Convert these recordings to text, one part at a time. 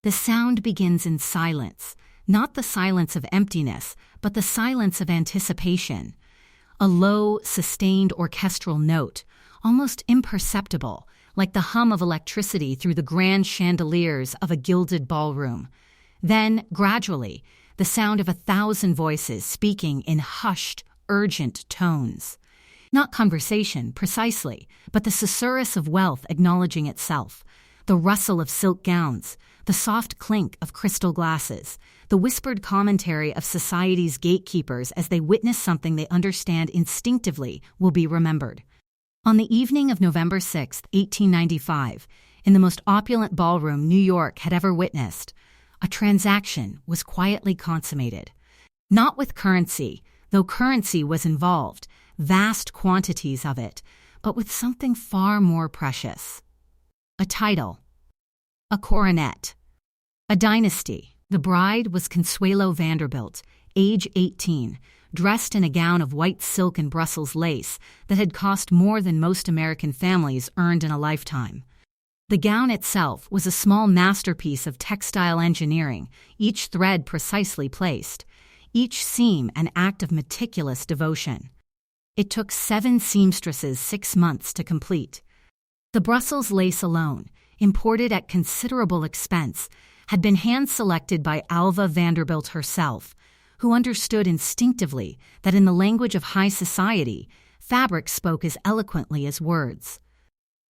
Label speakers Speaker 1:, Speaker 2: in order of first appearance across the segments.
Speaker 1: The sound begins in silence, not the silence of emptiness, but the silence of anticipation. A low, sustained orchestral note, almost imperceptible, like the hum of electricity through the grand chandeliers of a gilded ballroom. Then, gradually, the sound of 1,000 voices speaking in hushed, urgent tones. Not conversation, precisely, but the susurrus of wealth acknowledging itself, the rustle of silk gowns, the soft clink of crystal glasses, the whispered commentary of society's gatekeepers as they witness something they understand instinctively will be remembered. On the evening of November 6, 1895, in the most opulent ballroom New York had ever witnessed, a transaction was quietly consummated. Not with currency, though currency was involved, vast quantities of it, but with something far more precious. A title. A coronet. A dynasty. The bride was Consuelo Vanderbilt, age 18, dressed in a gown of white silk and Brussels lace that had cost more than most American families earned in a lifetime. The gown itself was a small masterpiece of textile engineering, each thread precisely placed, each seam an act of meticulous devotion. It took 7 seamstresses 6 months to complete. The Brussels lace alone, imported at considerable expense, had been hand-selected by Alva Vanderbilt herself, who understood instinctively that in the language of high society, fabric spoke as eloquently as words.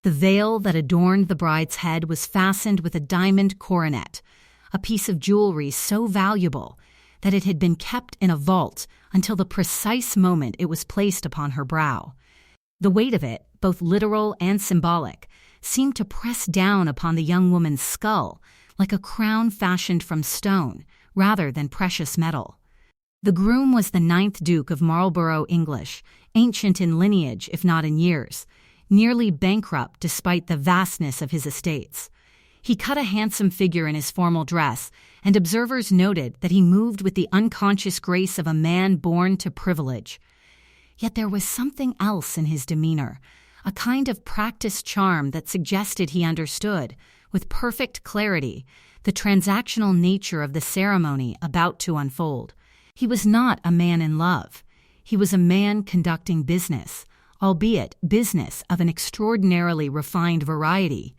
Speaker 1: The veil that adorned the bride's head was fastened with a diamond coronet, a piece of jewelry so valuable that it had been kept in a vault until the precise moment it was placed upon her brow. The weight of it, both literal and symbolic, seemed to press down upon the young woman's skull like a crown fashioned from stone rather than precious metal. The groom was the 9th Duke of Marlborough English, ancient in lineage if not in years, nearly bankrupt despite the vastness of his estates. He cut a handsome figure in his formal dress, and observers noted that he moved with the unconscious grace of a man born to privilege. Yet there was something else in his demeanor, a kind of practiced charm that suggested he understood, with perfect clarity, the transactional nature of the ceremony about to unfold. He was not a man in love. He was a man conducting business, albeit business of an extraordinarily refined variety.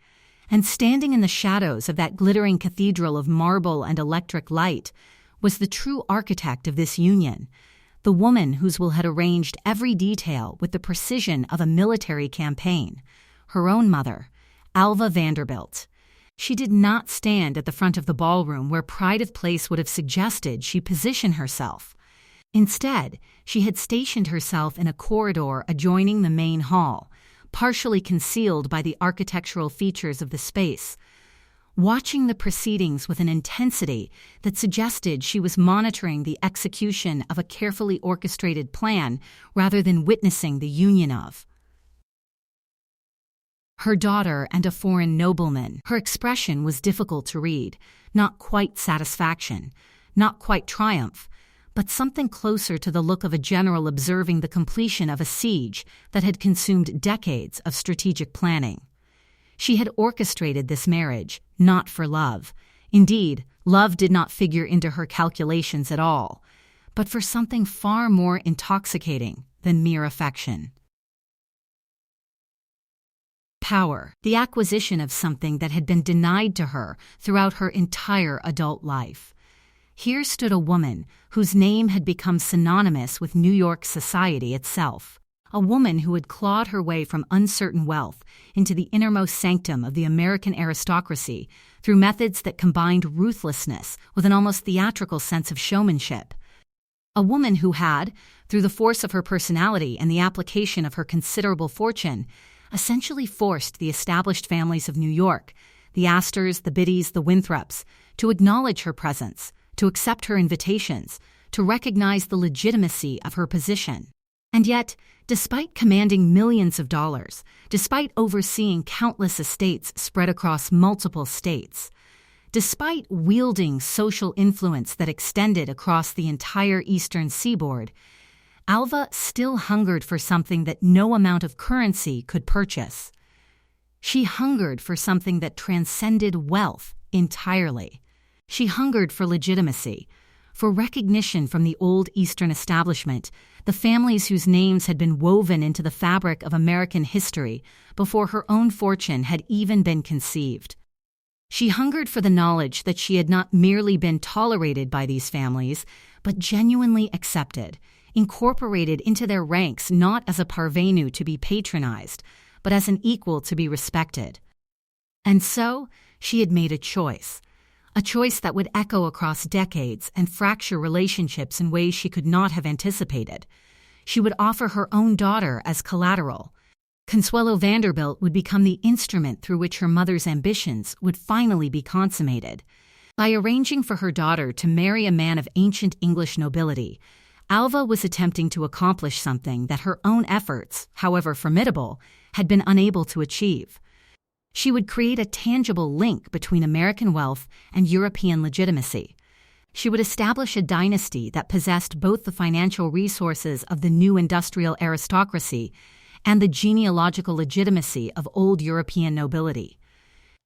Speaker 1: And standing in the shadows of that glittering cathedral of marble and electric light was the true architect of this union, the woman whose will had arranged every detail with the precision of a military campaign, her own mother, Alva Vanderbilt. She did not stand at the front of the ballroom where pride of place would have suggested she position herself. Instead, she had stationed herself in a corridor adjoining the main hall, partially concealed by the architectural features of the space, watching the proceedings with an intensity that suggested she was monitoring the execution of a carefully orchestrated plan rather than witnessing the union of her daughter and a foreign nobleman. Her expression was difficult to read, not quite satisfaction, not quite triumph, but something closer to the look of a general observing the completion of a siege that had consumed decades of strategic planning. She had orchestrated this marriage, not for love. Indeed, love did not figure into her calculations at all, but for something far more intoxicating than mere affection. Power, the acquisition of something that had been denied to her throughout her entire adult life. Here stood a woman whose name had become synonymous with New York society itself, a woman who had clawed her way from uncertain wealth into the innermost sanctum of the American aristocracy through methods that combined ruthlessness with an almost theatrical sense of showmanship. A woman who had, through the force of her personality and the application of her considerable fortune, essentially forced the established families of New York, the Astors, the Biddies, the Winthrops, to acknowledge her presence, to accept her invitations, to recognize the legitimacy of her position. And yet, despite commanding millions of dollars, despite overseeing countless estates spread across multiple states, despite wielding social influence that extended across the entire eastern seaboard, Alva still hungered for something that no amount of currency could purchase. She hungered for something that transcended wealth entirely. She hungered for legitimacy, for recognition from the old Eastern establishment, the families whose names had been woven into the fabric of American history before her own fortune had even been conceived. She hungered for the knowledge that she had not merely been tolerated by these families, but genuinely accepted, incorporated into their ranks not as a parvenu to be patronized, but as an equal to be respected. And so, she had made a choice that would echo across decades and fracture relationships in ways she could not have anticipated. She would offer her own daughter as collateral. Consuelo Vanderbilt would become the instrument through which her mother's ambitions would finally be consummated. By arranging for her daughter to marry a man of ancient English nobility, Alva was attempting to accomplish something that her own efforts, however formidable, had been unable to achieve. She would create a tangible link between American wealth and European legitimacy. She would establish a dynasty that possessed both the financial resources of the new industrial aristocracy and the genealogical legitimacy of old European nobility.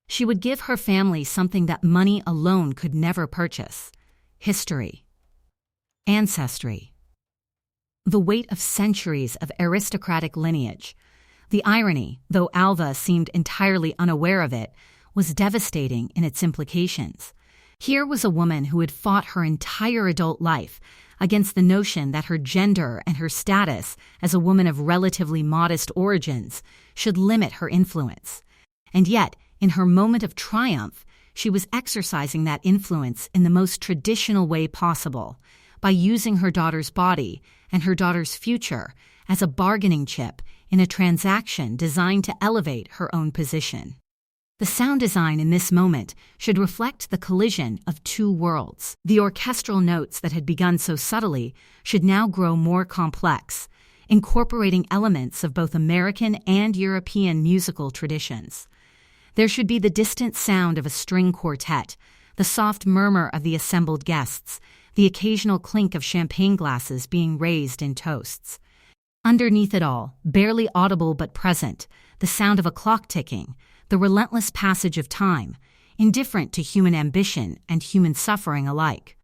Speaker 1: She would give her family something that money alone could never purchase: history, ancestry, the weight of centuries of aristocratic lineage. The irony, though Alva seemed entirely unaware of it, was devastating in its implications. Here was a woman who had fought her entire adult life against the notion that her gender and her status as a woman of relatively modest origins should limit her influence. And yet, in her moment of triumph, she was exercising that influence in the most traditional way possible, by using her daughter's body and her daughter's future as a bargaining chip in a transaction designed to elevate her own position. The sound design in this moment should reflect the collision of two worlds. The orchestral notes that had begun so subtly should now grow more complex, incorporating elements of both American and European musical traditions. There should be the distant sound of a string quartet, the soft murmur of the assembled guests, the occasional clink of champagne glasses being raised in toasts. Underneath it all, barely audible but present, the sound of a clock ticking, the relentless passage of time, indifferent to human ambition and human suffering alike.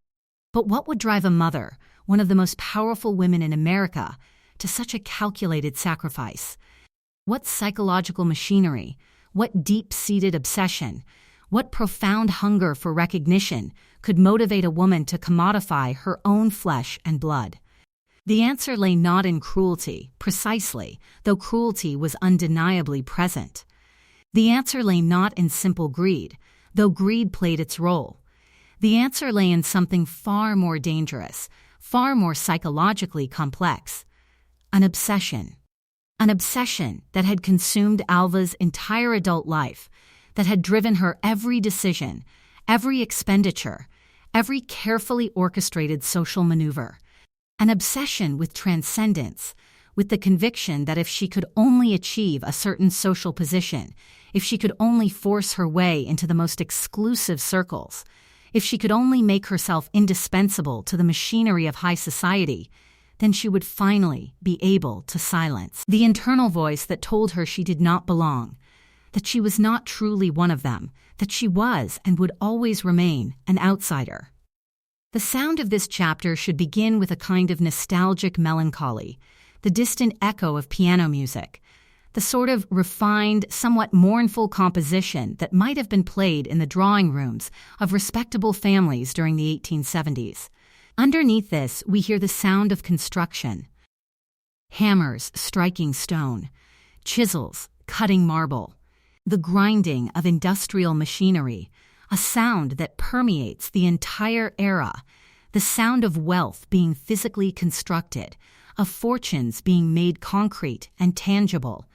Speaker 1: But what would drive a mother, one of the most powerful women in America, to such a calculated sacrifice? What psychological machinery, what deep-seated obsession, what profound hunger for recognition could motivate a woman to commodify her own flesh and blood? The answer lay not in cruelty, precisely, though cruelty was undeniably present. The answer lay not in simple greed, though greed played its role. The answer lay in something far more dangerous, far more psychologically complex: an obsession. An obsession that had consumed Alva's entire adult life, that had driven her every decision, every expenditure, every carefully orchestrated social maneuver. An obsession with transcendence, with the conviction that if she could only achieve a certain social position, if she could only force her way into the most exclusive circles, if she could only make herself indispensable to the machinery of high society, then she would finally be able to silence the internal voice that told her she did not belong, that she was not truly one of them, that she was and would always remain an outsider. The sound of this chapter should begin with a kind of nostalgic melancholy, the distant echo of piano music, the sort of refined, somewhat mournful composition that might have been played in the drawing rooms of respectable families during the 1870s. Underneath this, we hear the sound of construction. Hammers striking stone, chisels cutting marble, the grinding of industrial machinery, a sound that permeates the entire era, the sound of wealth being physically constructed, of fortunes being made concrete and tangible.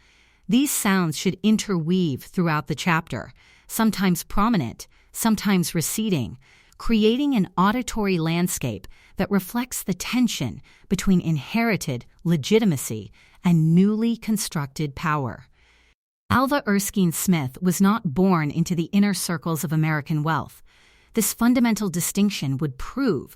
Speaker 1: These sounds should interweave throughout the chapter, sometimes prominent, sometimes receding, creating an auditory landscape that reflects the tension between inherited legitimacy and newly constructed power. Alva Erskine Smith was not born into the inner circles of American wealth. This fundamental distinction would prove,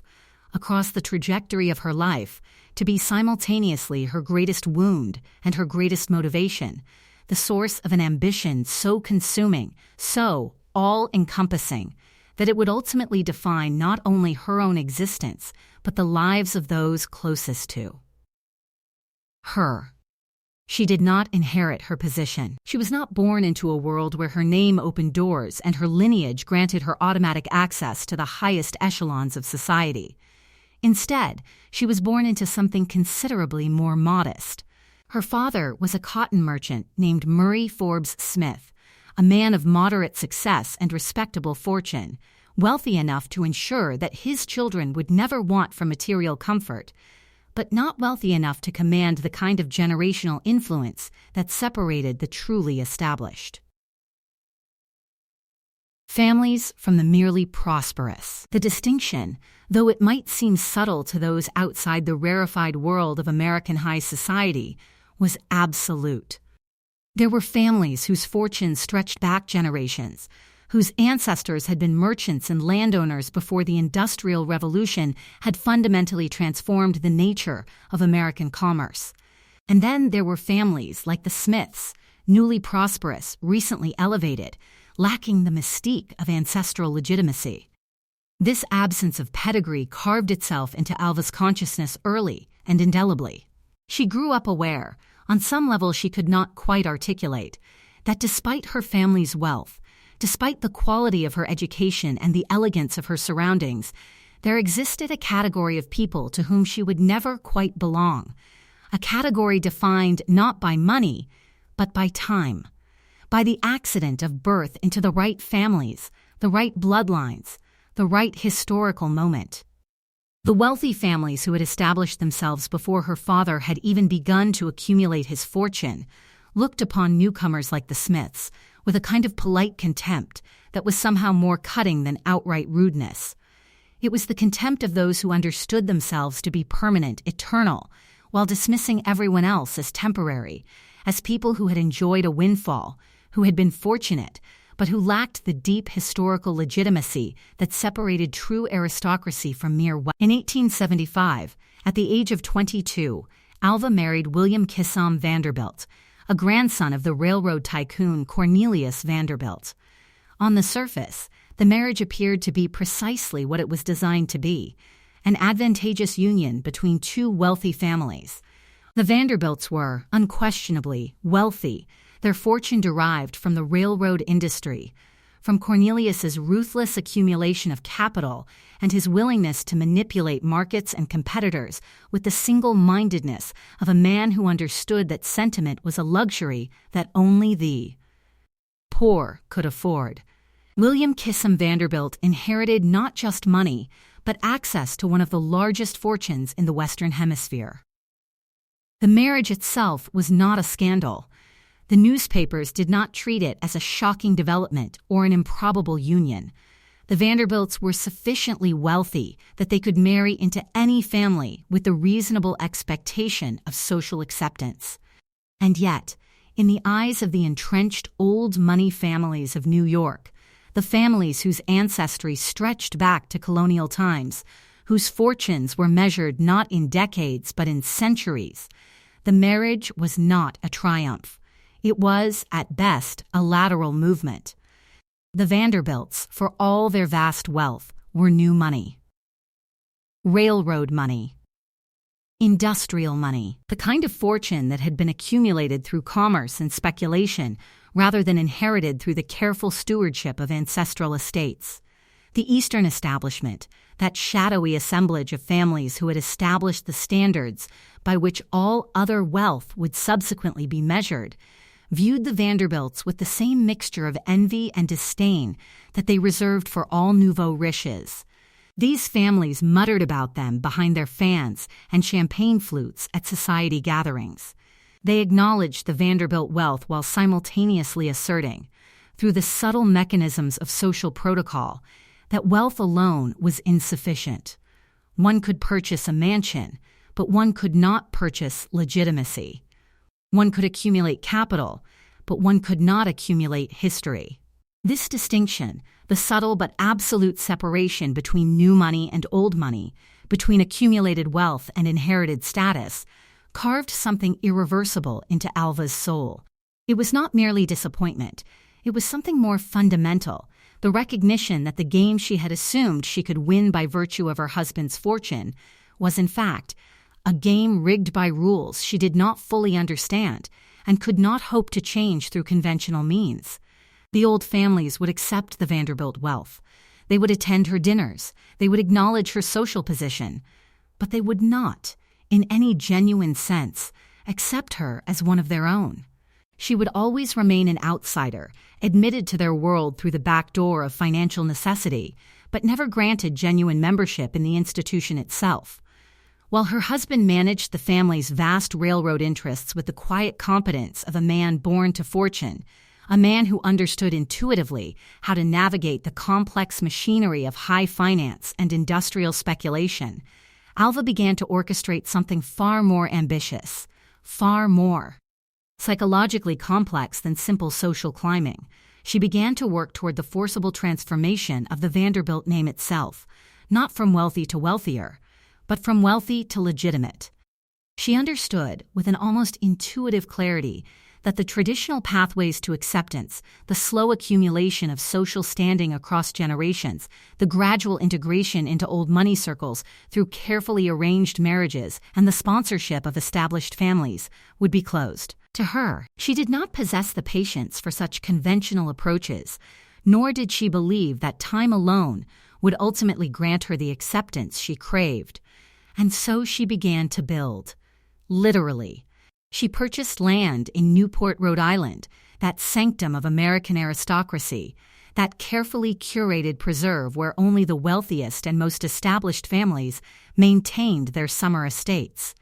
Speaker 1: across the trajectory of her life, to be simultaneously her greatest wound and her greatest motivation, the source of an ambition so consuming, so all-encompassing, that it would ultimately define not only her own existence, but the lives of those closest to her. She did not inherit her position. She was not born into a world where her name opened doors and her lineage granted her automatic access to the highest echelons of society. Instead, she was born into something considerably more modest. Her father was a cotton merchant named Murray Forbes Smith, a man of moderate success and respectable fortune, wealthy enough to ensure that his children would never want for material comfort, but not wealthy enough to command the kind of generational influence that separated the truly established families from the merely prosperous. The distinction, though it might seem subtle to those outside the rarefied world of American high society, was absolute. There were families whose fortunes stretched back generations, whose ancestors had been merchants and landowners before the Industrial Revolution had fundamentally transformed the nature of American commerce. And then there were families like the Smiths, newly prosperous, recently elevated, lacking the mystique of ancestral legitimacy. This absence of pedigree carved itself into Alva's consciousness early and indelibly. She grew up aware, on some level she could not quite articulate, that despite her family's wealth, despite the quality of her education and the elegance of her surroundings, there existed a category of people to whom she would never quite belong, a category defined not by money, but by time, by the accident of birth into the right families, the right bloodlines, the right historical moment. The wealthy families who had established themselves before her father had even begun to accumulate his fortune looked upon newcomers like the Smiths with a kind of polite contempt that was somehow more cutting than outright rudeness. It was the contempt of those who understood themselves to be permanent, eternal, while dismissing everyone else as temporary, as people who had enjoyed a windfall, who had been fortunate, but who lacked the deep historical legitimacy that separated true aristocracy from mere wealth. In 1875, at the age of 22, Alva married William Kissam Vanderbilt, a grandson of the railroad tycoon Cornelius Vanderbilt. On the surface, the marriage appeared to be precisely what it was designed to be, an advantageous union between two wealthy families. The Vanderbilts were, unquestionably, wealthy, their fortune derived from the railroad industry, from Cornelius's ruthless accumulation of capital and his willingness to manipulate markets and competitors with the single-mindedness of a man who understood that sentiment was a luxury that only the poor could afford. William Kissam Vanderbilt inherited not just money, but access to one of the largest fortunes in the Western Hemisphere. The marriage itself was not a scandal. The newspapers did not treat it as a shocking development or an improbable union. The Vanderbilts were sufficiently wealthy that they could marry into any family with the reasonable expectation of social acceptance. And yet, in the eyes of the entrenched old money families of New York, the families whose ancestry stretched back to colonial times, whose fortunes were measured not in decades but in centuries, the marriage was not a triumph. It was, at best, a lateral movement. The Vanderbilts, for all their vast wealth, were new money. Railroad money. Industrial money. The kind of fortune that had been accumulated through commerce and speculation rather than inherited through the careful stewardship of ancestral estates. The Eastern establishment, that shadowy assemblage of families who had established the standards by which all other wealth would subsequently be measured, viewed the Vanderbilts with the same mixture of envy and disdain that they reserved for all nouveau riches. These families muttered about them behind their fans and champagne flutes at society gatherings. They acknowledged the Vanderbilt wealth while simultaneously asserting, through the subtle mechanisms of social protocol, that wealth alone was insufficient. One could purchase a mansion, but one could not purchase legitimacy. One could accumulate capital, but one could not accumulate history. This distinction, the subtle but absolute separation between new money and old money, between accumulated wealth and inherited status, carved something irreversible into Alva's soul. It was not merely disappointment. It was something more fundamental, The recognition that the game she had assumed she could win by virtue of her husband's fortune was, in fact, a game rigged by rules she did not fully understand and could not hope to change through conventional means. The old families would accept the Vanderbilt wealth. They would attend her dinners. They would acknowledge her social position. But they would not, in any genuine sense, accept her as one of their own. She would always remain an outsider, admitted to their world through the back door of financial necessity, but never granted genuine membership in the institution itself. While her husband managed the family's vast railroad interests with the quiet competence of a man born to fortune, a man who understood intuitively how to navigate the complex machinery of high finance and industrial speculation, Alva began to orchestrate something far more ambitious, far more psychologically complex than simple social climbing. She began to work toward the forcible transformation of the Vanderbilt name itself, not from wealthy to wealthier, but from wealthy to legitimate. She understood, with an almost intuitive clarity, that the traditional pathways to acceptance, the slow accumulation of social standing across generations, the gradual integration into old money circles through carefully arranged marriages, and the sponsorship of established families, would be closed. To her, she did not possess the patience for such conventional approaches, nor did she believe that time alone would ultimately grant her the acceptance she craved. And so she began to build. Literally. She purchased land in Newport, Rhode Island, that sanctum of American aristocracy, that carefully curated preserve where only the wealthiest and most established families maintained their summer estates.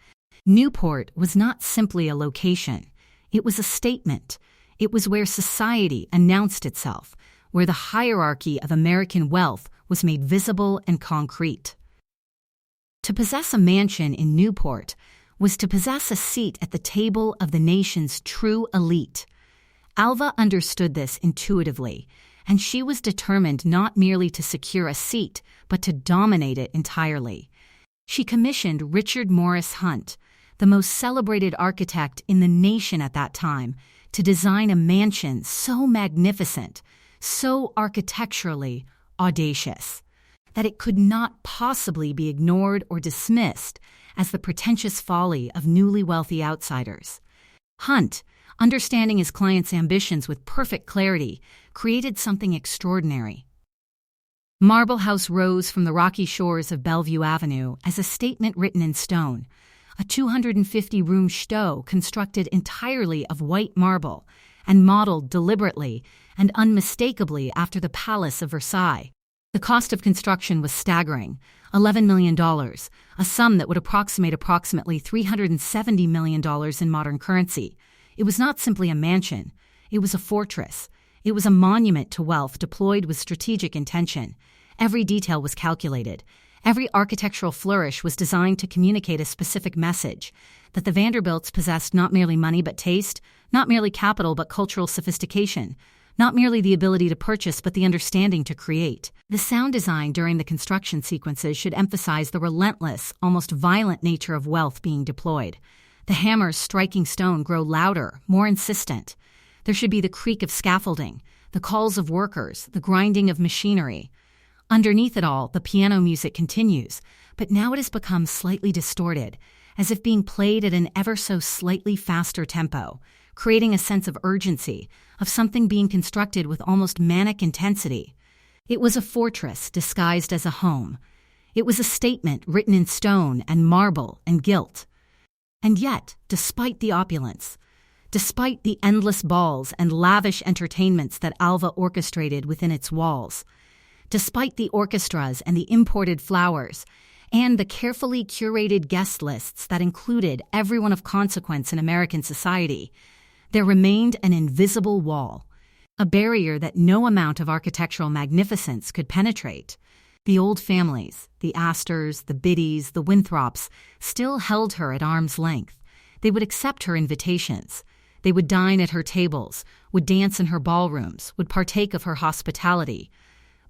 Speaker 1: Newport was not simply a location. It was a statement. It was where society announced itself, where the hierarchy of American wealth was made visible and concrete. To possess a mansion in Newport was to possess a seat at the table of the nation's true elite. Alva understood this intuitively, and she was determined not merely to secure a seat, but to dominate it entirely. She commissioned Richard Morris Hunt, the most celebrated architect in the nation at that time, to design a mansion so magnificent, so architecturally audacious, that it could not possibly be ignored or dismissed as the pretentious folly of newly wealthy outsiders. Hunt, understanding his client's ambitions with perfect clarity, created something extraordinary. Marble House rose from the rocky shores of Bellevue Avenue as a statement written in stone, a 250-room chateau constructed entirely of white marble and modeled deliberately and unmistakably after the Palace of Versailles. The cost of construction was staggering, $11 million, a sum that would approximate $370 million in modern currency. It was not simply a mansion. It was a fortress. It was a monument to wealth deployed with strategic intention. Every detail was calculated. Every architectural flourish was designed to communicate a specific message, that the Vanderbilts possessed not merely money but taste, not merely capital but cultural sophistication, not merely the ability to purchase but the understanding to create. The sound design during the construction sequences should emphasize the relentless, almost violent nature of wealth being deployed. The hammers striking stone grow louder, more insistent. There should be the creak of scaffolding, the calls of workers, the grinding of machinery. Underneath it all, the piano music continues, but now it has become slightly distorted, as if being played at an ever so slightly faster tempo, creating a sense of urgency, of something being constructed with almost manic intensity. It was a fortress disguised as a home. It was a statement written in stone and marble and gilt. And yet, despite the opulence, despite the endless balls and lavish entertainments that Alva orchestrated within its walls, despite the orchestras and the imported flowers, and the carefully curated guest lists that included everyone of consequence in American society, there remained an invisible wall, a barrier that no amount of architectural magnificence could penetrate. The old families, the Astors, the Biddies, the Winthrops, still held her at arm's length. They would accept her invitations. They would dine at her tables, would dance in her ballrooms, would partake of her hospitality.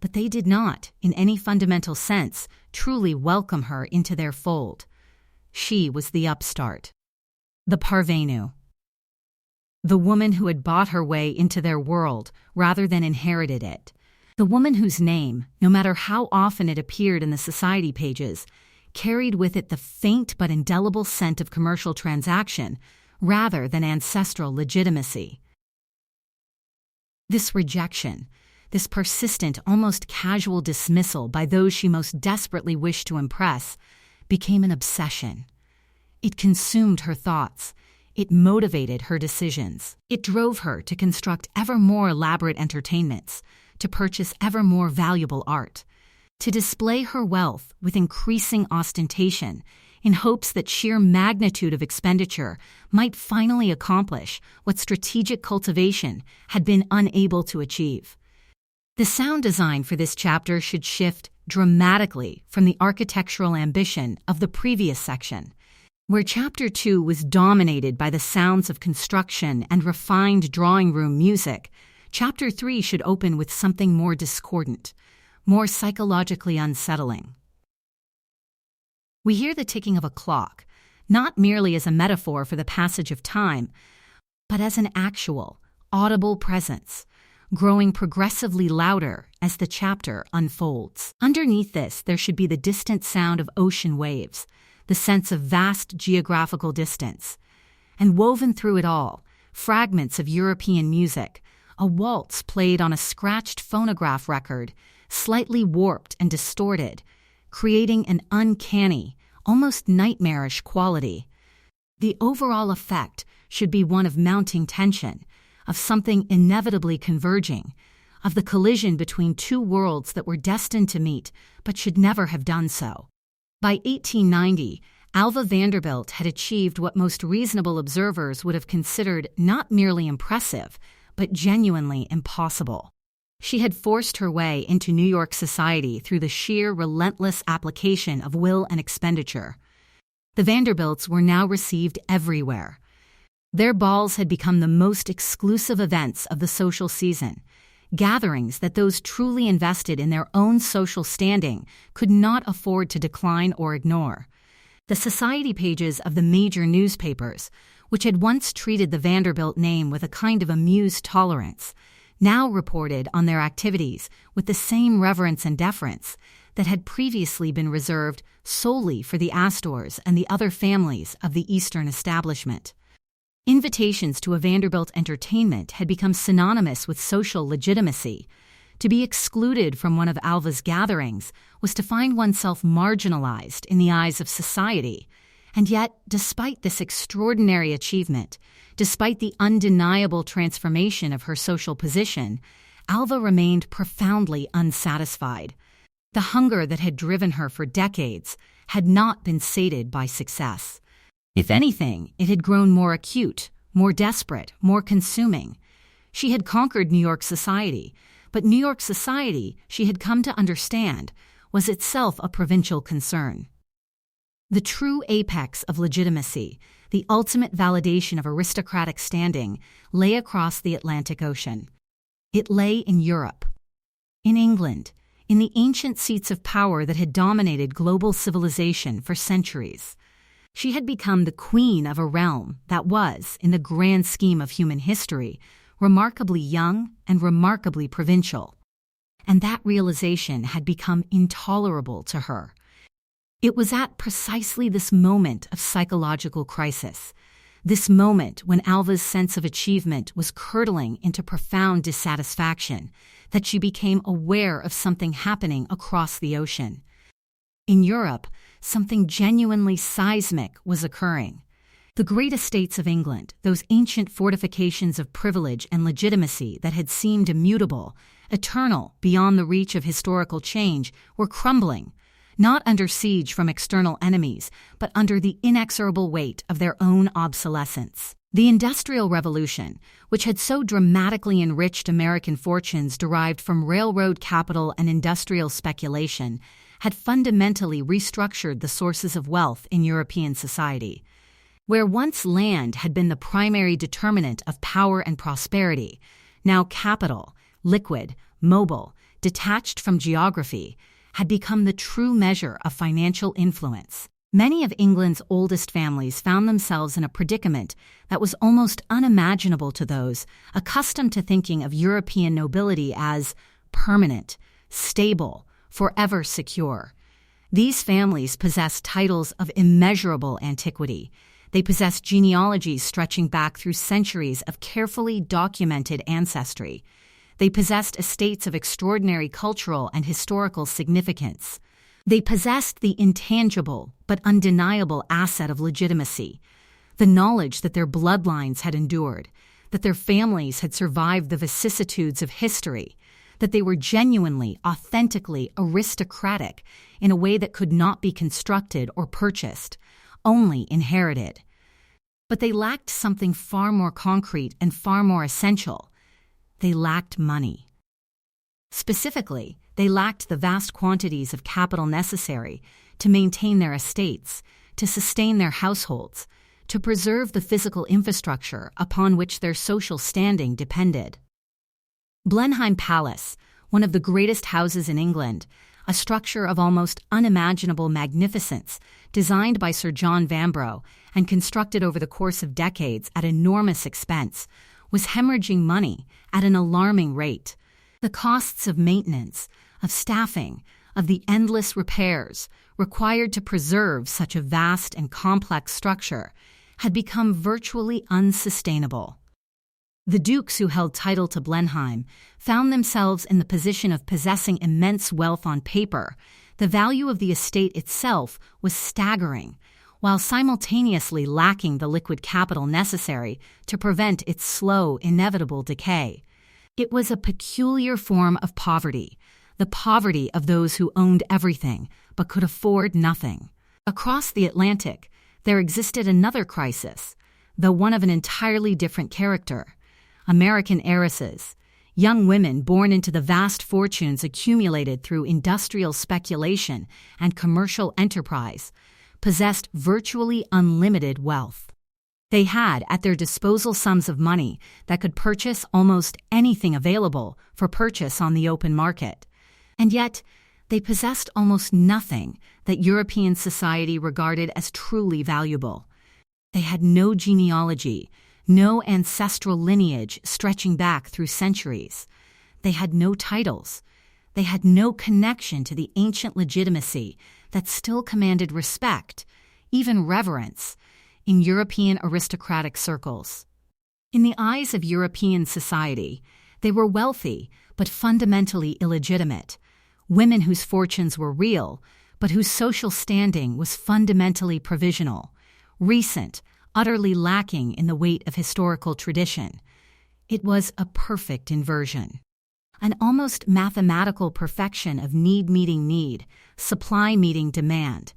Speaker 1: But they did not, in any fundamental sense, truly welcome her into their fold. She was the upstart, the parvenu, the woman who had bought her way into their world rather than inherited it. The woman whose name, no matter how often it appeared in the society pages, carried with it the faint but indelible scent of commercial transaction rather than ancestral legitimacy. This rejection, this persistent, almost casual dismissal by those she most desperately wished to impress, became an obsession. It consumed her thoughts. It motivated her decisions. It drove her to construct ever more elaborate entertainments, to purchase ever more valuable art, to display her wealth with increasing ostentation in hopes that sheer magnitude of expenditure might finally accomplish what strategic cultivation had been unable to achieve. The sound design for this chapter should shift dramatically from the architectural ambition of the previous section. Where Chapter 2 was dominated by the sounds of construction and refined drawing room music, Chapter 3 should open with something more discordant, more psychologically unsettling. We hear the ticking of a clock, not merely as a metaphor for the passage of time, but as an actual, audible presence, growing progressively louder as the chapter unfolds. Underneath this, there should be the distant sound of ocean waves, the sense of vast geographical distance. And woven through it all, fragments of European music, a waltz played on a scratched phonograph record, slightly warped and distorted, creating an uncanny, almost nightmarish quality. The overall effect should be one of mounting tension, of something inevitably converging, of the collision between two worlds that were destined to meet but should never have done so. By 1890, Alva Vanderbilt had achieved what most reasonable observers would have considered not merely impressive, but genuinely impossible. She had forced her way into New York society through the sheer, relentless application of will and expenditure. The Vanderbilts were now received everywhere. Their balls had become the most exclusive events of the social season, gatherings that those truly invested in their own social standing could not afford to decline or ignore. The society pages of the major newspapers, which had once treated the Vanderbilt name with a kind of amused tolerance, now reported on their activities with the same reverence and deference that had previously been reserved solely for the Astors and the other families of the Eastern establishment. Invitations to a Vanderbilt entertainment had become synonymous with social legitimacy. To be excluded from one of Alva's gatherings was to find oneself marginalized in the eyes of society. And yet, despite this extraordinary achievement, despite the undeniable transformation of her social position, Alva remained profoundly unsatisfied. The hunger that had driven her for decades had not been sated by success. If anything, it had grown more acute, more desperate, more consuming. She had conquered New York society, but New York society, she had come to understand, was itself a provincial concern. The true apex of legitimacy, the ultimate validation of aristocratic standing, lay across the Atlantic Ocean. It lay in Europe, in England, in the ancient seats of power that had dominated global civilization for centuries. She had become the queen of a realm that was, in the grand scheme of human history, remarkably young and remarkably provincial. And that realization had become intolerable to her. It was at precisely this moment of psychological crisis, this moment when Alva's sense of achievement was curdling into profound dissatisfaction, that she became aware of something happening across the ocean. In Europe, something genuinely seismic was occurring. The great estates of England, those ancient fortifications of privilege and legitimacy that had seemed immutable, eternal, beyond the reach of historical change, were crumbling, not under siege from external enemies, but under the inexorable weight of their own obsolescence. The Industrial Revolution, which had so dramatically enriched American fortunes derived from railroad capital and industrial speculation, had fundamentally restructured the sources of wealth in European society. Where once land had been the primary determinant of power and prosperity, now capital, liquid, mobile, detached from geography, had become the true measure of financial influence. Many of England's oldest families found themselves in a predicament that was almost unimaginable to those accustomed to thinking of European nobility as permanent, stable, forever secure. These families possess titles of immeasurable antiquity. They possess genealogies stretching back through centuries of carefully documented ancestry. They possessed estates of extraordinary cultural and historical significance. They possessed the intangible but undeniable asset of legitimacy, the knowledge that their bloodlines had endured, that their families had survived the vicissitudes of history, that they were genuinely, authentically aristocratic in a way that could not be constructed or purchased, only inherited. But they lacked something far more concrete and far more essential. They lacked money. Specifically, they lacked the vast quantities of capital necessary to maintain their estates, to sustain their households, to preserve the physical infrastructure upon which their social standing depended. Blenheim Palace, one of the greatest houses in England, a structure of almost unimaginable magnificence, designed by Sir John Vanbrugh and constructed over the course of decades at enormous expense, was hemorrhaging money at an alarming rate. The costs of maintenance, of staffing, of the endless repairs required to preserve such a vast and complex structure had become virtually unsustainable. The dukes who held title to Blenheim found themselves in the position of possessing immense wealth on paper. The value of the estate itself was staggering, while simultaneously lacking the liquid capital necessary to prevent its slow, inevitable decay. It was a peculiar form of poverty, the poverty of those who owned everything but could afford nothing. Across the Atlantic, there existed another crisis, though one of an entirely different character. American heiresses, young women born into the vast fortunes accumulated through industrial speculation and commercial enterprise, possessed virtually unlimited wealth. They had at their disposal sums of money that could purchase almost anything available for purchase on the open market. And yet, they possessed almost nothing that European society regarded as truly valuable. They had no genealogy, no ancestral lineage stretching back through centuries. They had no titles. They had no connection to the ancient legitimacy that still commanded respect, even reverence, in European aristocratic circles. In the eyes of European society, they were wealthy but fundamentally illegitimate, women whose fortunes were real but whose social standing was fundamentally provisional, recent, utterly lacking in the weight of historical tradition. It was a perfect inversion, an almost mathematical perfection of need meeting need, supply meeting demand.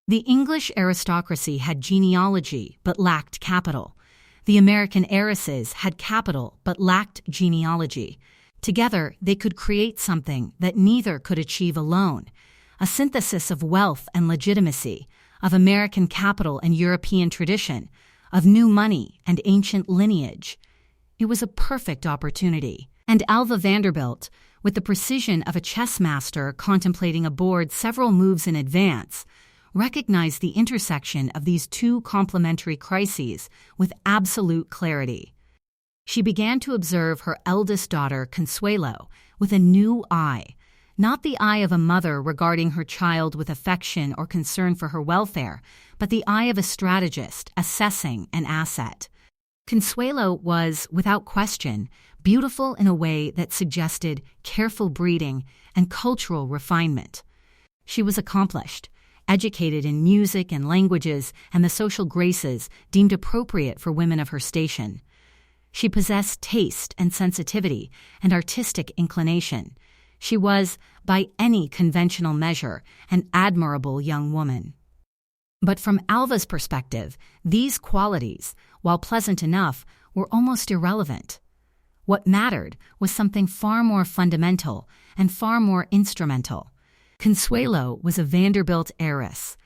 Speaker 1: The English aristocracy had genealogy but lacked capital. The American heiresses had capital but lacked genealogy. Together, they could create something that neither could achieve alone, a synthesis of wealth and legitimacy, of American capital and European tradition, of new money and ancient lineage. It was a perfect opportunity, and Alva Vanderbilt, with the precision of a chess master contemplating a board several moves in advance, recognized the intersection of these two complementary crises with absolute clarity. She began to observe her eldest daughter, Consuelo, with a new eye, not the eye of a mother regarding her child with affection or concern for her welfare, but the eye of a strategist assessing an asset. Consuelo was, without question, beautiful in a way that suggested careful breeding and cultural refinement. She was accomplished, educated in music and languages and the social graces deemed appropriate for women of her station. She possessed taste and sensitivity and artistic inclination. She was, by any conventional measure, an admirable young woman. But from Alva's perspective, these qualities, while pleasant enough, were almost irrelevant. What mattered was something far more fundamental and far more instrumental. Consuelo was a Vanderbilt heiress.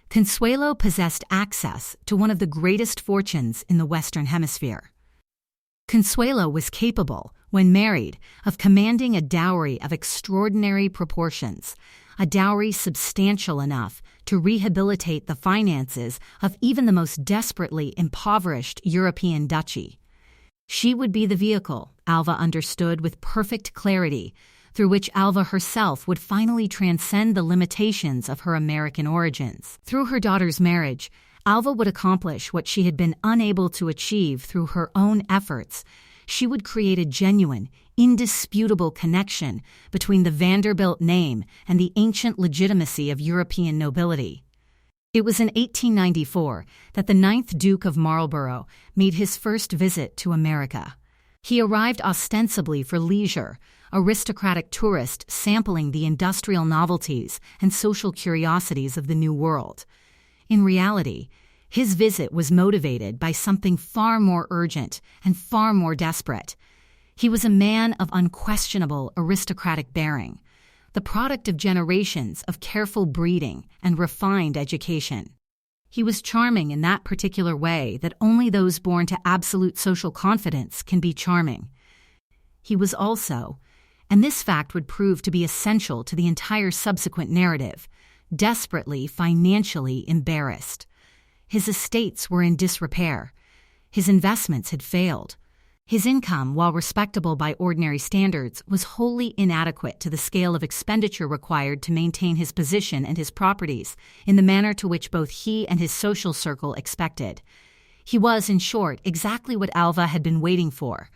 Speaker 1: Consuelo possessed access to one of the greatest fortunes in the Western Hemisphere. Consuelo was capable, when married, of commanding a dowry of extraordinary proportions, a dowry substantial enough to rehabilitate the finances of even the most desperately impoverished European duchy. She would be the vehicle, Alva understood with perfect clarity, through which Alva herself would finally transcend the limitations of her American origins. Through her daughter's marriage, Alva would accomplish what she had been unable to achieve through her own efforts. She would create a genuine, indisputable connection between the Vanderbilt name and the ancient legitimacy of European nobility. It was in 1894 that the 9th Duke of Marlborough made his first visit to America. He arrived ostensibly for leisure, aristocratic tourist sampling the industrial novelties and social curiosities of the New World. In reality, his visit was motivated by something far more urgent and far more desperate. He was a man of unquestionable aristocratic bearing, the product of generations of careful breeding and refined education. He was charming in that particular way that only those born to absolute social confidence can be charming. He was also, and this fact would prove to be essential to the entire subsequent narrative, desperately financially embarrassed. His estates were in disrepair. His investments had failed. His income, while respectable by ordinary standards, was wholly inadequate to the scale of expenditure required to maintain his position and his properties in the manner to which both he and his social circle expected. He was, in short, exactly what Alva had been waiting for.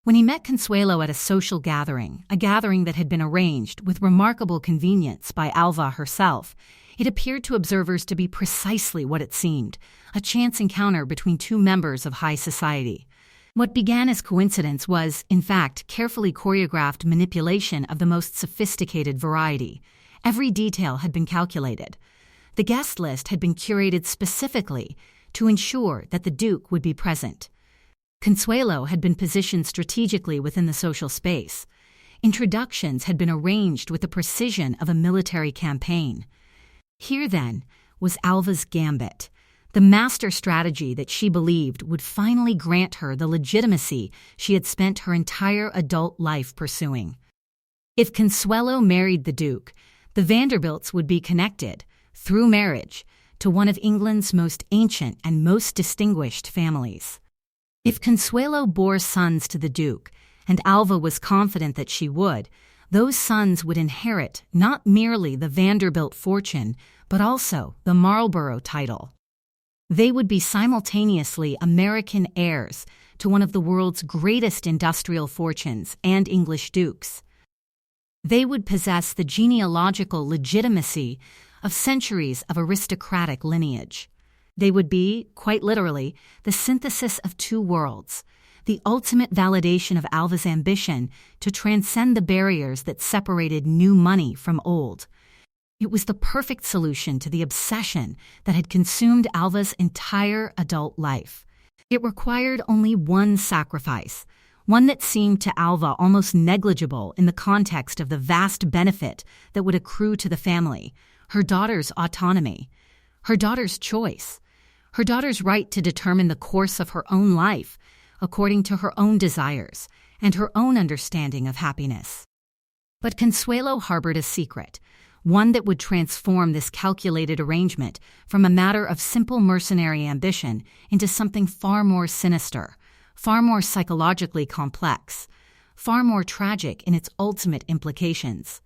Speaker 1: When he met Consuelo at a social gathering, a gathering that had been arranged with remarkable convenience by Alva herself, it appeared to observers to be precisely what it seemed, a chance encounter between two members of high society. What began as coincidence was, in fact, carefully choreographed manipulation of the most sophisticated variety. Every detail had been calculated. The guest list had been curated specifically to ensure that the Duke would be present. Consuelo had been positioned strategically within the social space. Introductions had been arranged with the precision of a military campaign. Here, then, was Alva's gambit, the master strategy that she believed would finally grant her the legitimacy she had spent her entire adult life pursuing. If Consuelo married the Duke, the Vanderbilts would be connected, through marriage, to one of England's most ancient and most distinguished families. If Consuelo bore sons to the Duke, and Alva was confident that she would, those sons would inherit not merely the Vanderbilt fortune, but also the Marlborough title. They would be simultaneously American heirs to one of the world's greatest industrial fortunes and English dukes. They would possess the genealogical legitimacy of centuries of aristocratic lineage. They would be, quite literally, the synthesis of two worlds, the ultimate validation of Alva's ambition to transcend the barriers that separated new money from old. It was the perfect solution to the obsession that had consumed Alva's entire adult life. It required only one sacrifice, one that seemed to Alva almost negligible in the context of the vast benefit that would accrue to the family: her daughter's autonomy, her daughter's choice, her daughter's right to determine the course of her own life according to her own desires and her own understanding of happiness. But Consuelo harbored a secret, one that would transform this calculated arrangement from a matter of simple mercenary ambition into something far more sinister, far more psychologically complex, far more tragic in its ultimate implications.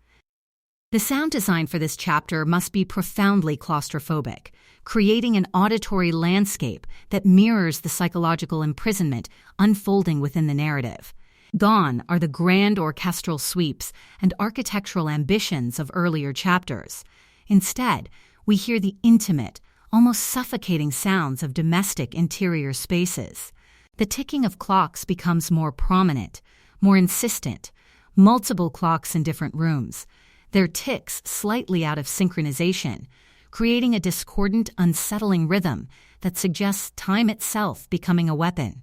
Speaker 1: The sound design for this chapter must be profoundly claustrophobic, creating an auditory landscape that mirrors the psychological imprisonment unfolding within the narrative. Gone are the grand orchestral sweeps and architectural ambitions of earlier chapters. Instead, we hear the intimate, almost suffocating sounds of domestic interior spaces. The ticking of clocks becomes more prominent, more insistent, multiple clocks in different rooms, their ticks slightly out of synchronization, creating a discordant, unsettling rhythm that suggests time itself becoming a weapon.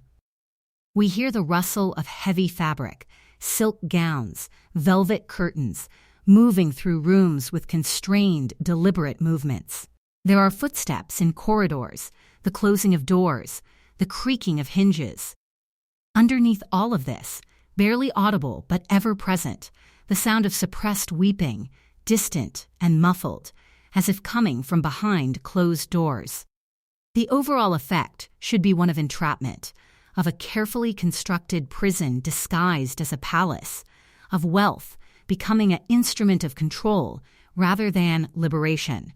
Speaker 1: We hear the rustle of heavy fabric, silk gowns, velvet curtains, moving through rooms with constrained, deliberate movements. There are footsteps in corridors, the closing of doors, the creaking of hinges. Underneath all of this, barely audible but ever present, the sound of suppressed weeping, distant and muffled, as if coming from behind closed doors. The overall effect should be one of entrapment, of a carefully constructed prison disguised as a palace, of wealth becoming an instrument of control rather than liberation.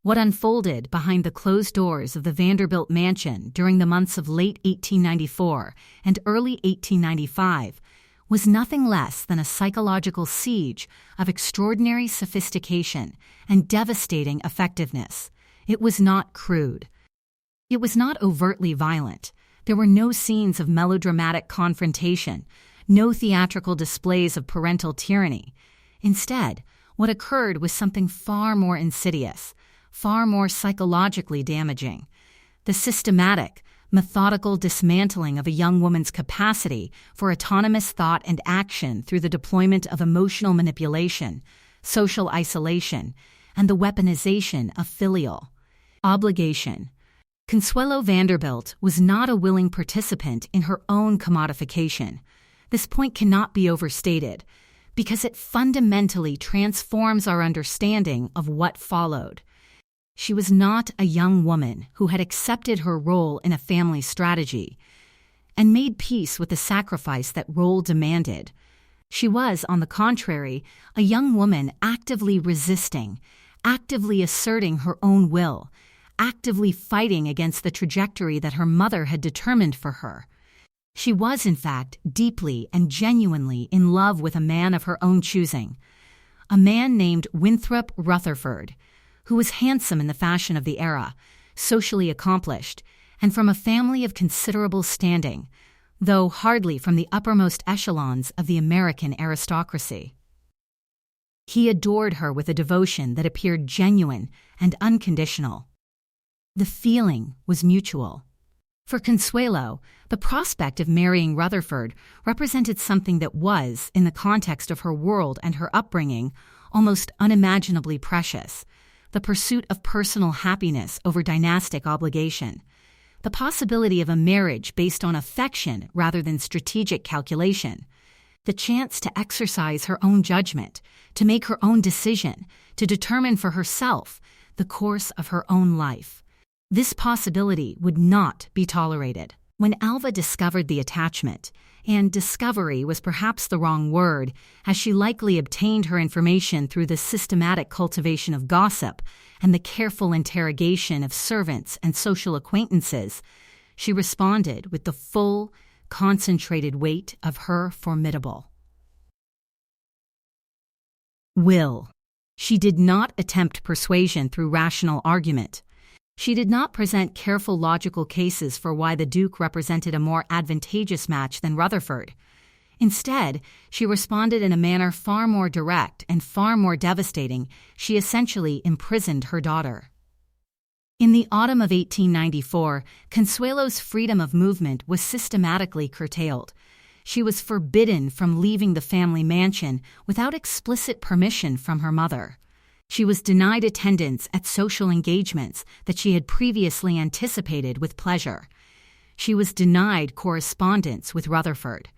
Speaker 1: What unfolded behind the closed doors of the Vanderbilt mansion during the months of late 1894 and early 1895 was nothing less than a psychological siege of extraordinary sophistication and devastating effectiveness. It was not crude. It was not overtly violent. There were no scenes of melodramatic confrontation, no theatrical displays of parental tyranny. Instead, what occurred was something far more insidious, far more psychologically damaging. The systematic, methodical dismantling of a young woman's capacity for autonomous thought and action through the deployment of emotional manipulation, social isolation, and the weaponization of filial obligation. Consuelo Vanderbilt was not a willing participant in her own commodification. This point cannot be overstated, because it fundamentally transforms our understanding of what followed. She was not a young woman who had accepted her role in a family strategy and made peace with the sacrifice that role demanded. She was, on the contrary, a young woman actively resisting, actively asserting her own will, actively fighting against the trajectory that her mother had determined for her. She was, in fact, deeply and genuinely in love with a man of her own choosing, a man named Winthrop Rutherford, who was handsome in the fashion of the era, socially accomplished, and from a family of considerable standing, though hardly from the uppermost echelons of the American aristocracy. He adored her with a devotion that appeared genuine and unconditional. The feeling was mutual. For Consuelo, the prospect of marrying Rutherford represented something that was, in the context of her world and her upbringing, almost unimaginably precious: the pursuit of personal happiness over dynastic obligation, the possibility of a marriage based on affection rather than strategic calculation, the chance to exercise her own judgment, to make her own decision, to determine for herself the course of her own life. This possibility would not be tolerated. When Alva discovered the attachment, and discovery was perhaps the wrong word, as she likely obtained her information through the systematic cultivation of gossip and the careful interrogation of servants and social acquaintances, she responded with the full, concentrated weight of her formidable will. She did not attempt persuasion through rational argument. She did not present careful logical cases for why the Duke represented a more advantageous match than Rutherford. Instead, she responded in a manner far more direct and far more devastating. She essentially imprisoned her daughter. In the autumn of 1894, Consuelo's freedom of movement was systematically curtailed. She was forbidden from leaving the family mansion without explicit permission from her mother. She was denied attendance at social engagements that she had previously anticipated with pleasure. She was denied correspondence with Rutherford.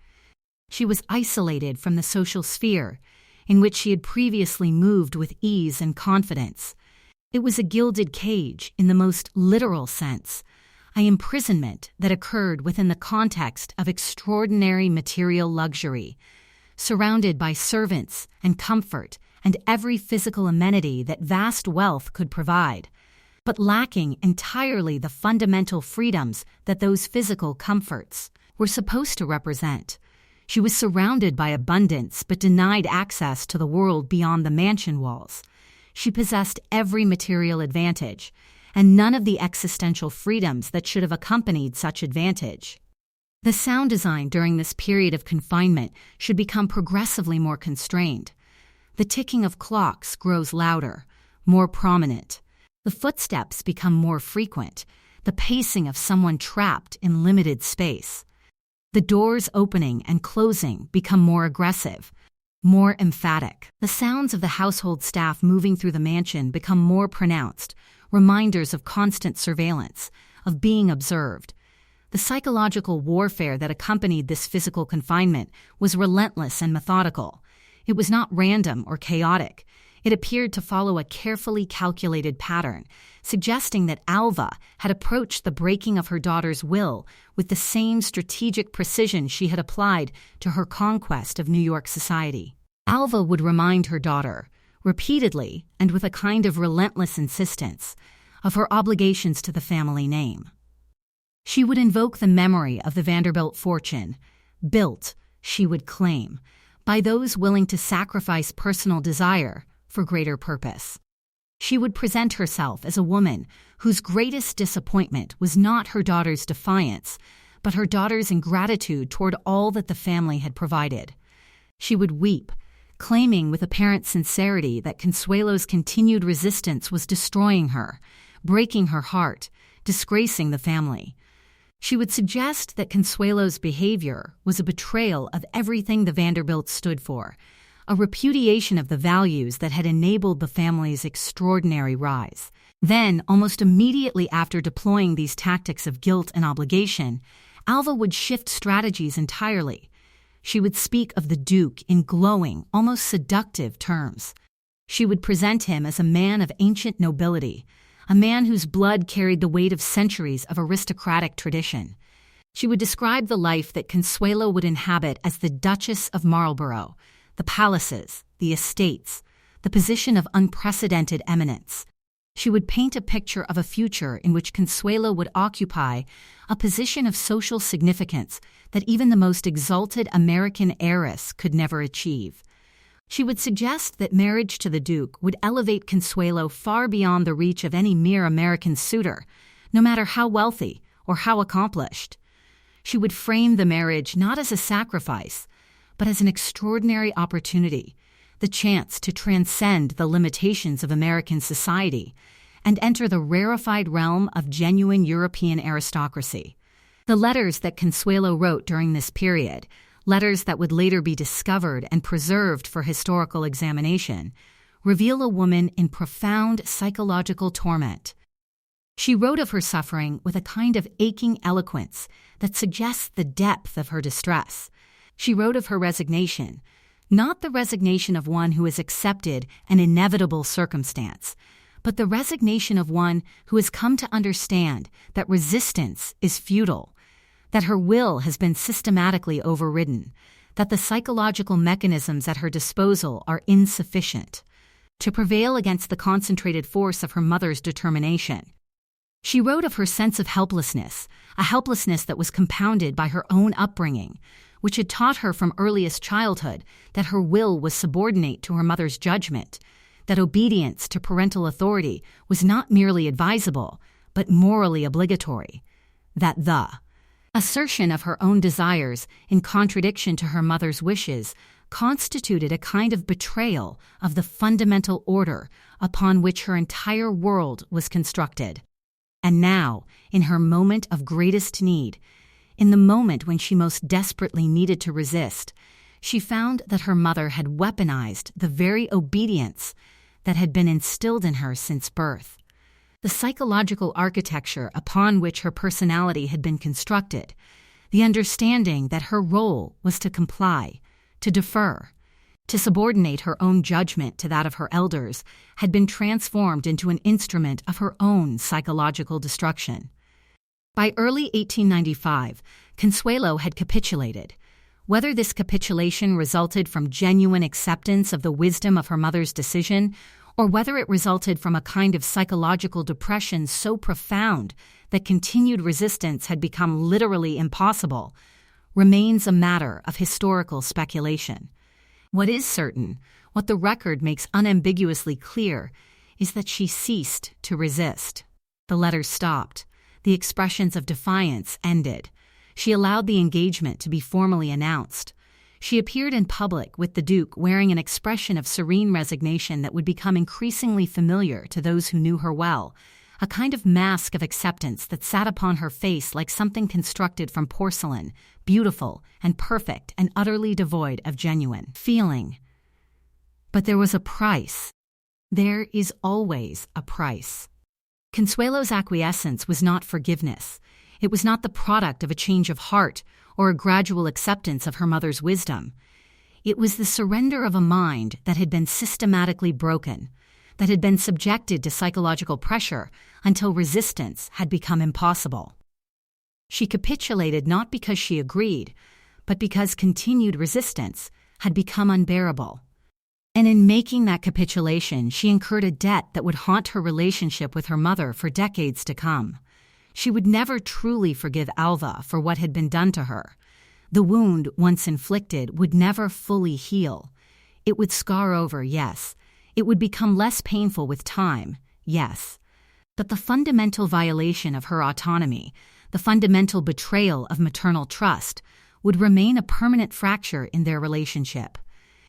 Speaker 1: She was isolated from the social sphere, in which she had previously moved with ease and confidence. It was a gilded cage in the most literal sense, an imprisonment that occurred within the context of extraordinary material luxury, surrounded by servants and comfort and every physical amenity that vast wealth could provide, but lacking entirely the fundamental freedoms that those physical comforts were supposed to represent. She was surrounded by abundance but denied access to the world beyond the mansion walls. She possessed every material advantage, and none of the existential freedoms that should have accompanied such advantage. The sound design during this period of confinement should become progressively more constrained. The ticking of clocks grows louder, more prominent. The footsteps become more frequent, the pacing of someone trapped in limited space. The doors opening and closing become more aggressive, more emphatic. The sounds of the household staff moving through the mansion become more pronounced, reminders of constant surveillance, of being observed. The psychological warfare that accompanied this physical confinement was relentless and methodical. It was not random or chaotic. It appeared to follow a carefully calculated pattern, suggesting that Alva had approached the breaking of her daughter's will with the same strategic precision she had applied to her conquest of New York society. Alva would remind her daughter, repeatedly and with a kind of relentless insistence, of her obligations to the family name. She would invoke the memory of the Vanderbilt fortune, built, she would claim, by those willing to sacrifice personal desire for greater purpose. She would present herself as a woman whose greatest disappointment was not her daughter's defiance, but her daughter's ingratitude toward all that the family had provided. She would weep, claiming with apparent sincerity that Consuelo's continued resistance was destroying her, breaking her heart, disgracing the family. She would suggest that Consuelo's behavior was a betrayal of everything the Vanderbilts stood for, a repudiation of the values that had enabled the family's extraordinary rise. Then, almost immediately after deploying these tactics of guilt and obligation, Alva would shift strategies entirely. She would speak of the Duke in glowing, almost seductive terms. She would present him as a man of ancient nobility, a man whose blood carried the weight of centuries of aristocratic tradition. She would describe the life that Consuelo would inhabit as the Duchess of Marlborough, the palaces, the estates, the position of unprecedented eminence. She would paint a picture of a future in which Consuelo would occupy a position of social significance that even the most exalted American heiress could never achieve. She would suggest that marriage to the Duke would elevate Consuelo far beyond the reach of any mere American suitor, no matter how wealthy or how accomplished. She would frame the marriage not as a sacrifice, but as an extraordinary opportunity, the chance to transcend the limitations of American society and enter the rarefied realm of genuine European aristocracy. The letters that Consuelo wrote during this period, letters that would later be discovered and preserved for historical examination, reveal a woman in profound psychological torment. She wrote of her suffering with a kind of aching eloquence that suggests the depth of her distress. She wrote of her resignation, not the resignation of one who has accepted an inevitable circumstance, but the resignation of one who has come to understand that resistance is futile, that her will has been systematically overridden, that the psychological mechanisms at her disposal are insufficient to prevail against the concentrated force of her mother's determination. She wrote of her sense of helplessness, a helplessness that was compounded by her own upbringing, which had taught her from earliest childhood that her will was subordinate to her mother's judgment, that obedience to parental authority was not merely advisable, but morally obligatory, that the assertion of her own desires in contradiction to her mother's wishes constituted a kind of betrayal of the fundamental order upon which her entire world was constructed. And now, in her moment of greatest need, in the moment when she most desperately needed to resist, she found that her mother had weaponized the very obedience that had been instilled in her since birth. The psychological architecture upon which her personality had been constructed, the understanding that her role was to comply, to defer, to subordinate her own judgment to that of her elders, had been transformed into an instrument of her own psychological destruction. By early 1895, Consuelo had capitulated. Whether this capitulation resulted from genuine acceptance of the wisdom of her mother's decision, or whether it resulted from a kind of psychological depression so profound that continued resistance had become literally impossible, remains a matter of historical speculation. What is certain, what the record makes unambiguously clear, is that she ceased to resist. The letters stopped. The expressions of defiance ended. She allowed the engagement to be formally announced. She appeared in public with the Duke wearing an expression of serene resignation that would become increasingly familiar to those who knew her well, a kind of mask of acceptance that sat upon her face like something constructed from porcelain, beautiful and perfect and utterly devoid of genuine feeling. But there was a price. There is always a price. Consuelo's acquiescence was not forgiveness. It was not the product of a change of heart or a gradual acceptance of her mother's wisdom. It was the surrender of a mind that had been systematically broken, that had been subjected to psychological pressure until resistance had become impossible. She capitulated not because she agreed, but because continued resistance had become unbearable. And in making that capitulation, she incurred a debt that would haunt her relationship with her mother for decades to come. She would never truly forgive Alva for what had been done to her. The wound, once inflicted, would never fully heal. It would scar over, yes. It would become less painful with time, yes. But the fundamental violation of her autonomy, the fundamental betrayal of maternal trust, would remain a permanent fracture in their relationship.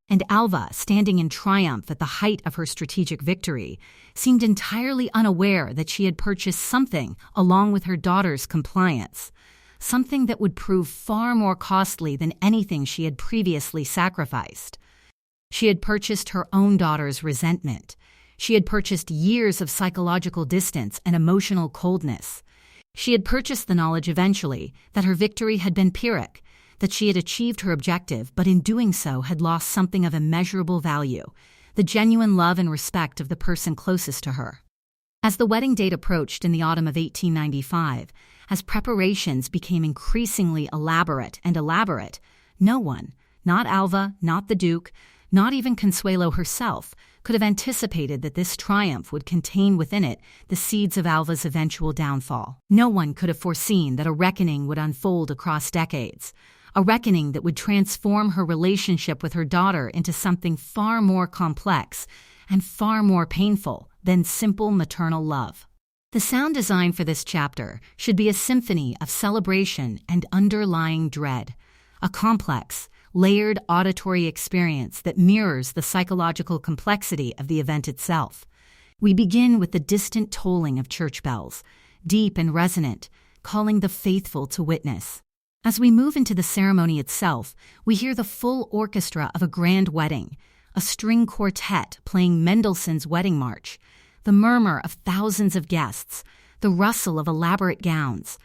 Speaker 1: And Alva, standing in triumph at the height of her strategic victory, seemed entirely unaware that she had purchased something along with her daughter's compliance, something that would prove far more costly than anything she had previously sacrificed. She had purchased her own daughter's resentment. She had purchased years of psychological distance and emotional coldness. She had purchased the knowledge eventually that her victory had been Pyrrhic, that she had achieved her objective, but in doing so had lost something of immeasurable value, the genuine love and respect of the person closest to her. As the wedding date approached in the autumn of 1895, as preparations became increasingly elaborate, no one, not Alva, not the Duke, not even Consuelo herself, could have anticipated that this triumph would contain within it the seeds of Alva's eventual downfall. No one could have foreseen that a reckoning would unfold across decades, a reckoning that would transform her relationship with her daughter into something far more complex and far more painful than simple maternal love. The sound design for this chapter should be a symphony of celebration and underlying dread, a complex, layered auditory experience that mirrors the psychological complexity of the event itself. We begin with the distant tolling of church bells, deep and resonant, calling the faithful to witness. As we move into the ceremony itself, we hear the full orchestra of a grand wedding, a string quartet playing Mendelssohn's Wedding March, the murmur of thousands of guests, the rustle of elaborate gowns,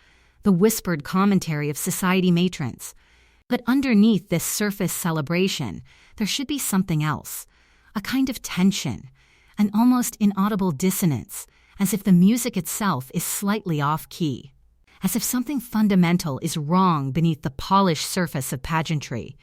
Speaker 1: the whispered commentary of society matrons. But underneath this surface celebration, there should be something else, a kind of tension, an almost inaudible dissonance, as if the music itself is slightly off-key, as if something fundamental is wrong beneath the polished surface of pageantry.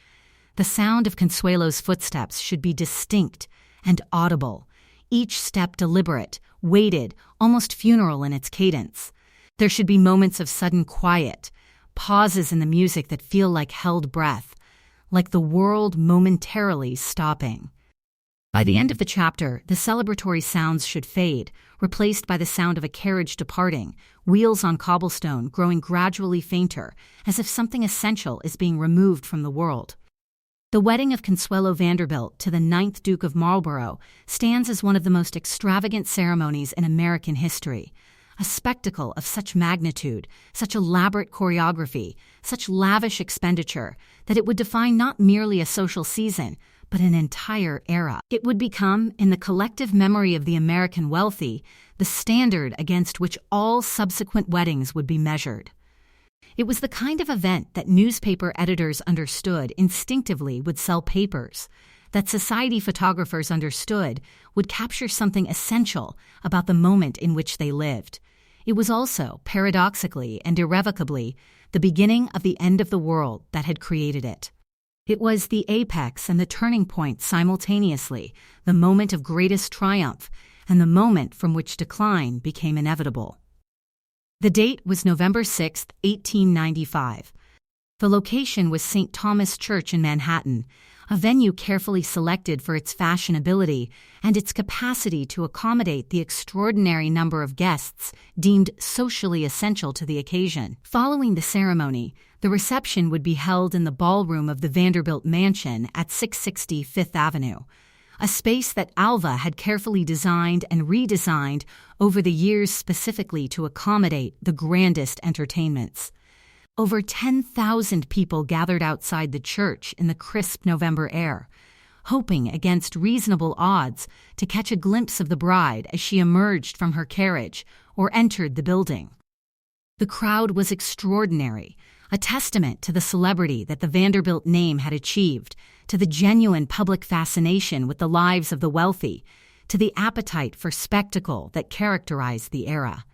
Speaker 1: The sound of Consuelo's footsteps should be distinct and audible, each step deliberate, weighted, almost funeral in its cadence. There should be moments of sudden quiet, pauses in the music that feel like held breath, like the world momentarily stopping. By the end of the chapter, the celebratory sounds should fade, replaced by the sound of a carriage departing, wheels on cobblestone growing gradually fainter, as if something essential is being removed from the world. The wedding of Consuelo Vanderbilt to the 9th Duke of Marlborough stands as one of the most extravagant ceremonies in American history. A spectacle of such magnitude, such elaborate choreography, such lavish expenditure, that it would define not merely a social season, but an entire era. It would become, in the collective memory of the American wealthy, the standard against which all subsequent weddings would be measured. It was the kind of event that newspaper editors understood instinctively would sell papers, that society photographers understood would capture something essential about the moment in which they lived. It was also, paradoxically and irrevocably, the beginning of the end of the world that had created it. It was the apex and the turning point simultaneously, the moment of greatest triumph and the moment from which decline became inevitable. The date was November 6, 1895. The location was St. Thomas Church in Manhattan, a venue carefully selected for its fashionability and its capacity to accommodate the extraordinary number of guests deemed socially essential to the occasion. Following the ceremony, the reception would be held in the ballroom of the Vanderbilt Mansion at 660 Fifth Avenue, a space that Alva had carefully designed and redesigned over the years specifically to accommodate the grandest entertainments. Over 10,000 people gathered outside the church in the crisp November air, hoping against reasonable odds to catch a glimpse of the bride as she emerged from her carriage or entered the building. The crowd was extraordinary, a testament to the celebrity that the Vanderbilt name had achieved, to the genuine public fascination with the lives of the wealthy, to the appetite for spectacle that characterized the era.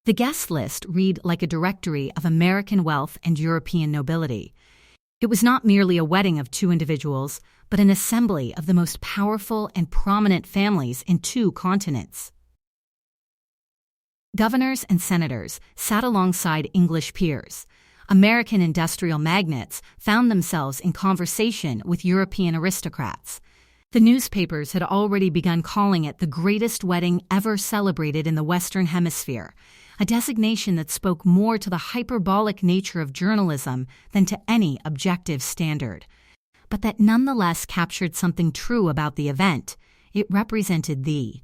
Speaker 1: The guest list read like a directory of American wealth and European nobility. It was not merely a wedding of two individuals, but an assembly of the most powerful and prominent families in two continents. Governors and senators sat alongside English peers. American industrial magnates found themselves in conversation with European aristocrats. The newspapers had already begun calling it the greatest wedding ever celebrated in the Western Hemisphere, a designation that spoke more to the hyperbolic nature of journalism than to any objective standard, but that nonetheless captured something true about the event. It represented the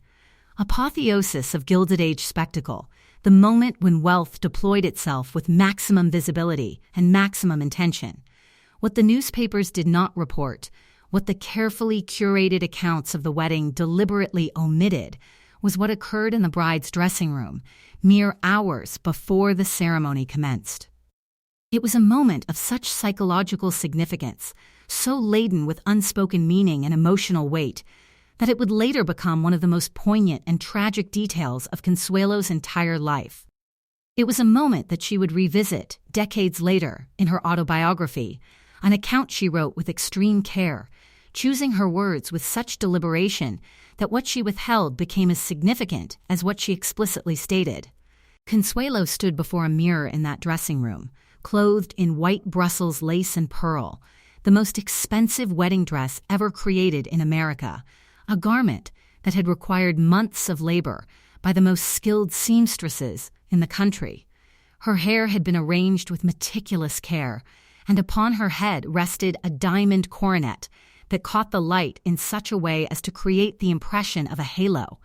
Speaker 1: apotheosis of Gilded Age spectacle, the moment when wealth deployed itself with maximum visibility and maximum intention. What the newspapers did not report, what the carefully curated accounts of the wedding deliberately omitted, was what occurred in the bride's dressing room, mere hours before the ceremony commenced. It was a moment of such psychological significance, so laden with unspoken meaning and emotional weight, that it would later become one of the most poignant and tragic details of Consuelo's entire life. It was a moment that she would revisit decades later in her autobiography, an account she wrote with extreme care, choosing her words with such deliberation that what she withheld became as significant as what she explicitly stated. Consuelo stood before a mirror in that dressing room, clothed in white Brussels lace and pearl, the most expensive wedding dress ever created in America, a garment that had required months of labor by the most skilled seamstresses in the country. Her hair had been arranged with meticulous care, and upon her head rested a diamond coronet that caught the light in such a way as to create the impression of a halo,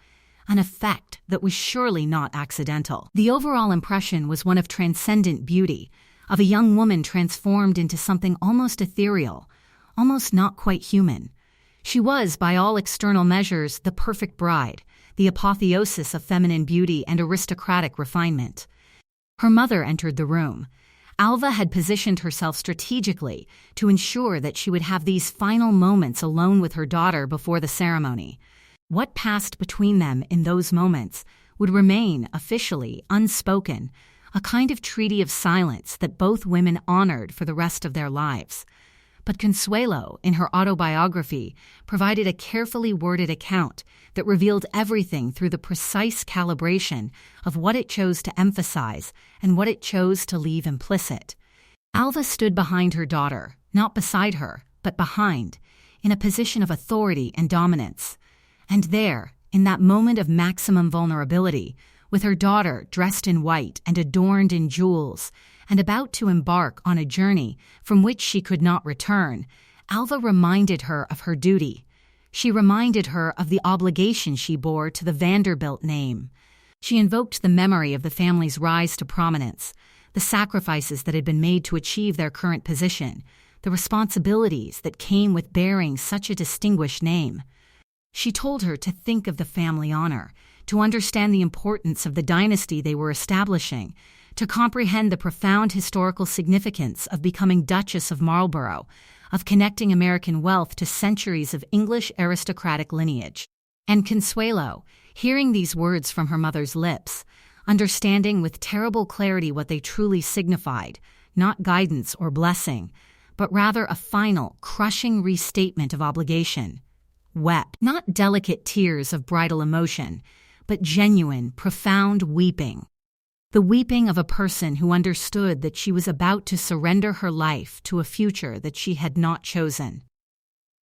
Speaker 1: an effect that was surely not accidental. The overall impression was one of transcendent beauty, of a young woman transformed into something almost ethereal, almost not quite human. She was, by all external measures, the perfect bride, the apotheosis of feminine beauty and aristocratic refinement. Her mother entered the room. Alva had positioned herself strategically to ensure that she would have these final moments alone with her daughter before the ceremony. What passed between them in those moments would remain officially unspoken, a kind of treaty of silence that both women honored for the rest of their lives. But Consuelo, in her autobiography, provided a carefully worded account that revealed everything through the precise calibration of what it chose to emphasize and what it chose to leave implicit. Alva stood behind her daughter, not beside her, but behind, in a position of authority and dominance. And there, in that moment of maximum vulnerability, with her daughter dressed in white and adorned in jewels, and about to embark on a journey from which she could not return, Alva reminded her of her duty. She reminded her of the obligation she bore to the Vanderbilt name. She invoked the memory of the family's rise to prominence, the sacrifices that had been made to achieve their current position, the responsibilities that came with bearing such a distinguished name. She told her to think of the family honor, to understand the importance of the dynasty they were establishing, to comprehend the profound historical significance of becoming Duchess of Marlborough, of connecting American wealth to centuries of English aristocratic lineage. And Consuelo, hearing these words from her mother's lips, understanding with terrible clarity what they truly signified, not guidance or blessing, but rather a final, crushing restatement of obligation, wept, not delicate tears of bridal emotion, but genuine, profound weeping. The weeping of a person who understood that she was about to surrender her life to a future that she had not chosen,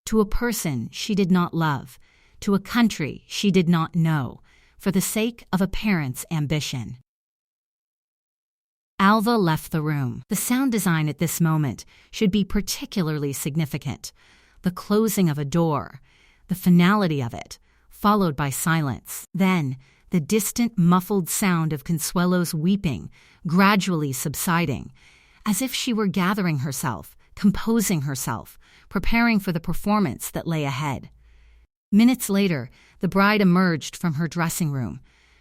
Speaker 1: to a person she did not love, to a country she did not know, for the sake of a parent's ambition. Alva left the room. The sound design at this moment should be particularly significant. The closing of a door, the finality of it, followed by silence. Then, the distant, muffled sound of Consuelo's weeping, gradually subsiding, as if she were gathering herself, composing herself, preparing for the performance that lay ahead. Minutes later, the bride emerged from her dressing room.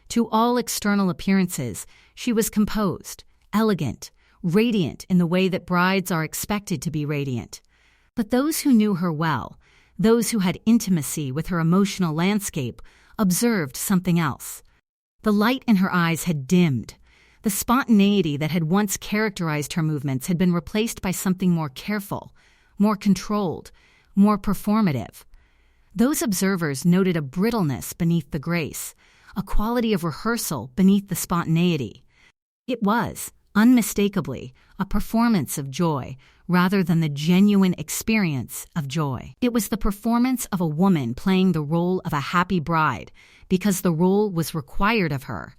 Speaker 1: To all external appearances, she was composed, elegant, radiant in the way that brides are expected to be radiant. But those who knew her well, those who had intimacy with her emotional landscape, observed something else. The light in her eyes had dimmed. The spontaneity that had once characterized her movements had been replaced by something more careful, more controlled, more performative. Those observers noted a brittleness beneath the grace, a quality of rehearsal beneath the spontaneity. It was, unmistakably, a performance of joy rather than the genuine experience of joy. It was the performance of a woman playing the role of a happy bride because the role was required of her,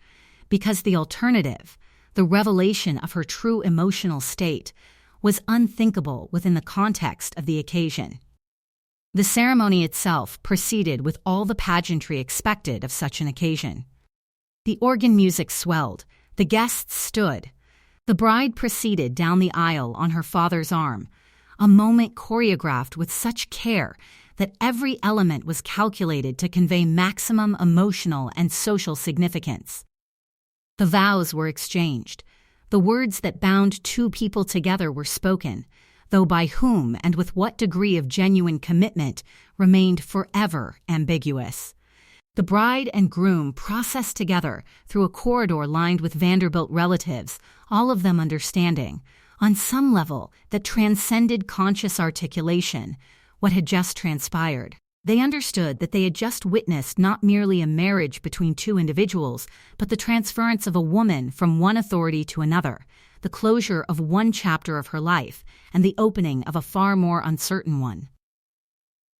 Speaker 1: because the alternative, the revelation of her true emotional state, was unthinkable within the context of the occasion. The ceremony itself proceeded with all the pageantry expected of such an occasion. The organ music swelled, the guests stood. The bride proceeded down the aisle on her father's arm, a moment choreographed with such care that every element was calculated to convey maximum emotional and social significance. The vows were exchanged. The words that bound two people together were spoken, though by whom and with what degree of genuine commitment remained forever ambiguous. The bride and groom processed together through a corridor lined with Vanderbilt relatives, all of them understanding, on some level that transcended conscious articulation, what had just transpired. They understood that they had just witnessed not merely a marriage between two individuals, but the transference of a woman from one authority to another, the closure of one chapter of her life, and the opening of a far more uncertain one.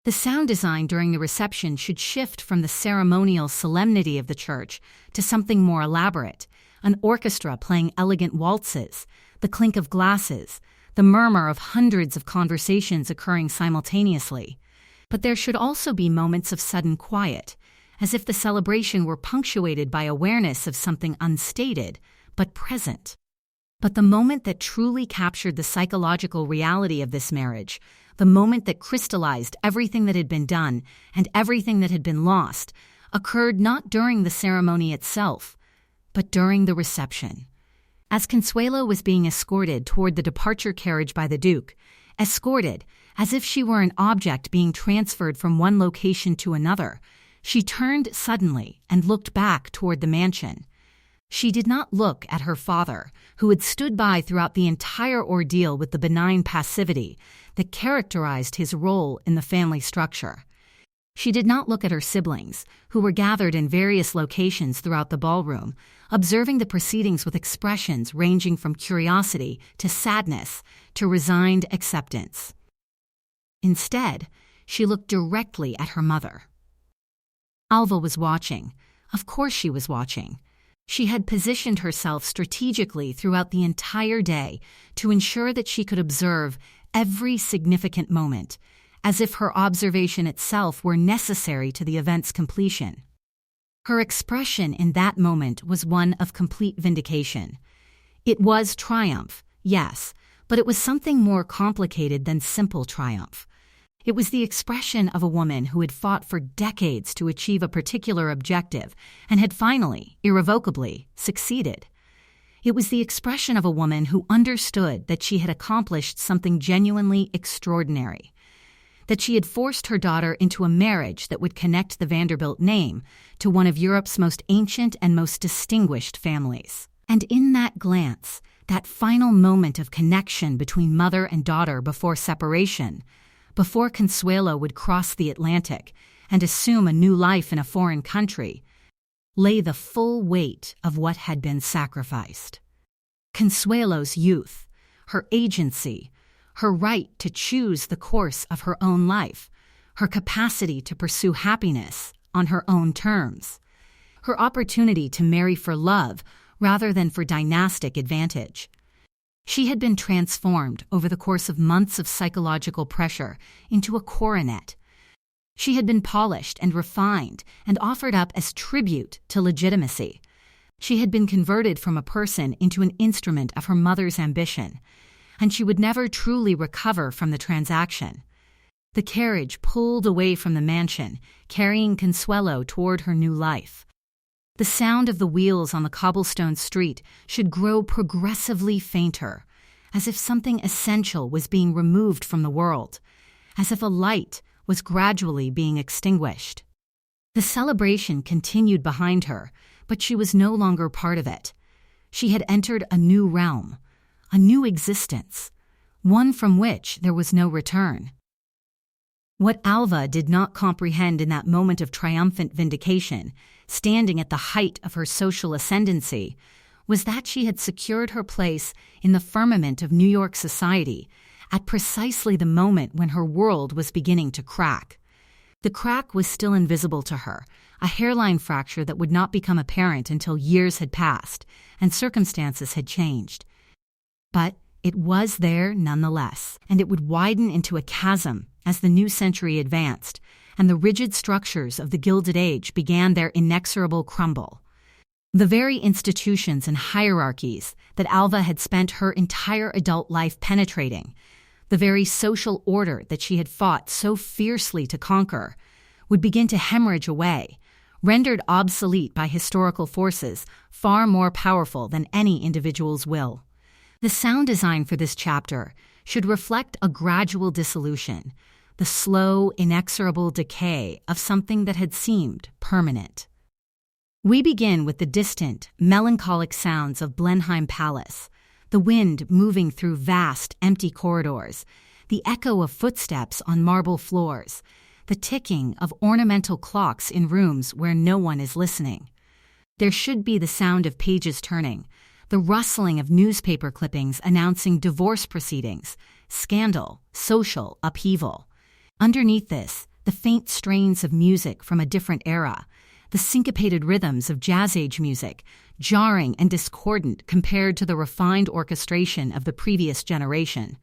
Speaker 1: The sound design during the reception should shift from the ceremonial solemnity of the church to something more elaborate, an orchestra playing elegant waltzes, the clink of glasses, the murmur of hundreds of conversations occurring simultaneously. But there should also be moments of sudden quiet, as if the celebration were punctuated by awareness of something unstated, but present. But the moment that truly captured the psychological reality of this marriage, the moment that crystallized everything that had been done and everything that had been lost, occurred not during the ceremony itself, but during the reception. As Consuelo was being escorted toward the departure carriage by the Duke, escorted as if she were an object being transferred from one location to another, she turned suddenly and looked back toward the mansion. She did not look at her father, who had stood by throughout the entire ordeal with the benign passivity that characterized his role in the family structure. She did not look at her siblings, who were gathered in various locations throughout the ballroom, observing the proceedings with expressions ranging from curiosity to sadness to resigned acceptance. Instead, she looked directly at her mother. Alva was watching. Of course she was watching. She had positioned herself strategically throughout the entire day to ensure that she could observe every significant moment, as if her observation itself were necessary to the event's completion. Her expression in that moment was one of complete vindication. It was triumph, yes, but it was something more complicated than simple triumph. It was the expression of a woman who had fought for decades to achieve a particular objective and had finally, irrevocably, succeeded. It was the expression of a woman who understood that she had accomplished something genuinely extraordinary, that she had forced her daughter into a marriage that would connect the Vanderbilt name to one of Europe's most ancient and most distinguished families. And in that glance, that final moment of connection between mother and daughter before separation, before Consuelo would cross the Atlantic and assume a new life in a foreign country, lay the full weight of what had been sacrificed. Consuelo's youth, her agency, her right to choose the course of her own life, her capacity to pursue happiness on her own terms, her opportunity to marry for love rather than for dynastic advantage. She had been transformed over the course of months of psychological pressure into a coronet. She had been polished and refined and offered up as tribute to legitimacy. She had been converted from a person into an instrument of her mother's ambition, and she would never truly recover from the transaction. The carriage pulled away from the mansion, carrying Consuelo toward her new life. The sound of the wheels on the cobblestone street should grow progressively fainter, as if something essential was being removed from the world, as if a light was gradually being extinguished. The celebration continued behind her, but she was no longer part of it. She had entered a new realm, a new existence, one from which there was no return. What Alva did not comprehend in that moment of triumphant vindication, standing at the height of her social ascendancy, was that she had secured her place in the firmament of New York society at precisely the moment when her world was beginning to crack. The crack was still invisible to her, a hairline fracture that would not become apparent until years had passed and circumstances had changed. But it was there nonetheless, and it would widen into a chasm as the new century advanced and the rigid structures of the Gilded Age began their inexorable crumble. The very institutions and hierarchies that Alva had spent her entire adult life penetrating, the very social order that she had fought so fiercely to conquer, would begin to hemorrhage away, rendered obsolete by historical forces far more powerful than any individual's will. The sound design for this chapter should reflect a gradual dissolution, the slow, inexorable decay of something that had seemed permanent. We begin with the distant, melancholic sounds of Blenheim Palace, the wind moving through vast, empty corridors, the echo of footsteps on marble floors, the ticking of ornamental clocks in rooms where no one is listening. There should be the sound of pages turning, the rustling of newspaper clippings announcing divorce proceedings, scandal, social upheaval. Underneath this, the faint strains of music from a different era, the syncopated rhythms of jazz-age music, jarring and discordant compared to the refined orchestration of the previous generation.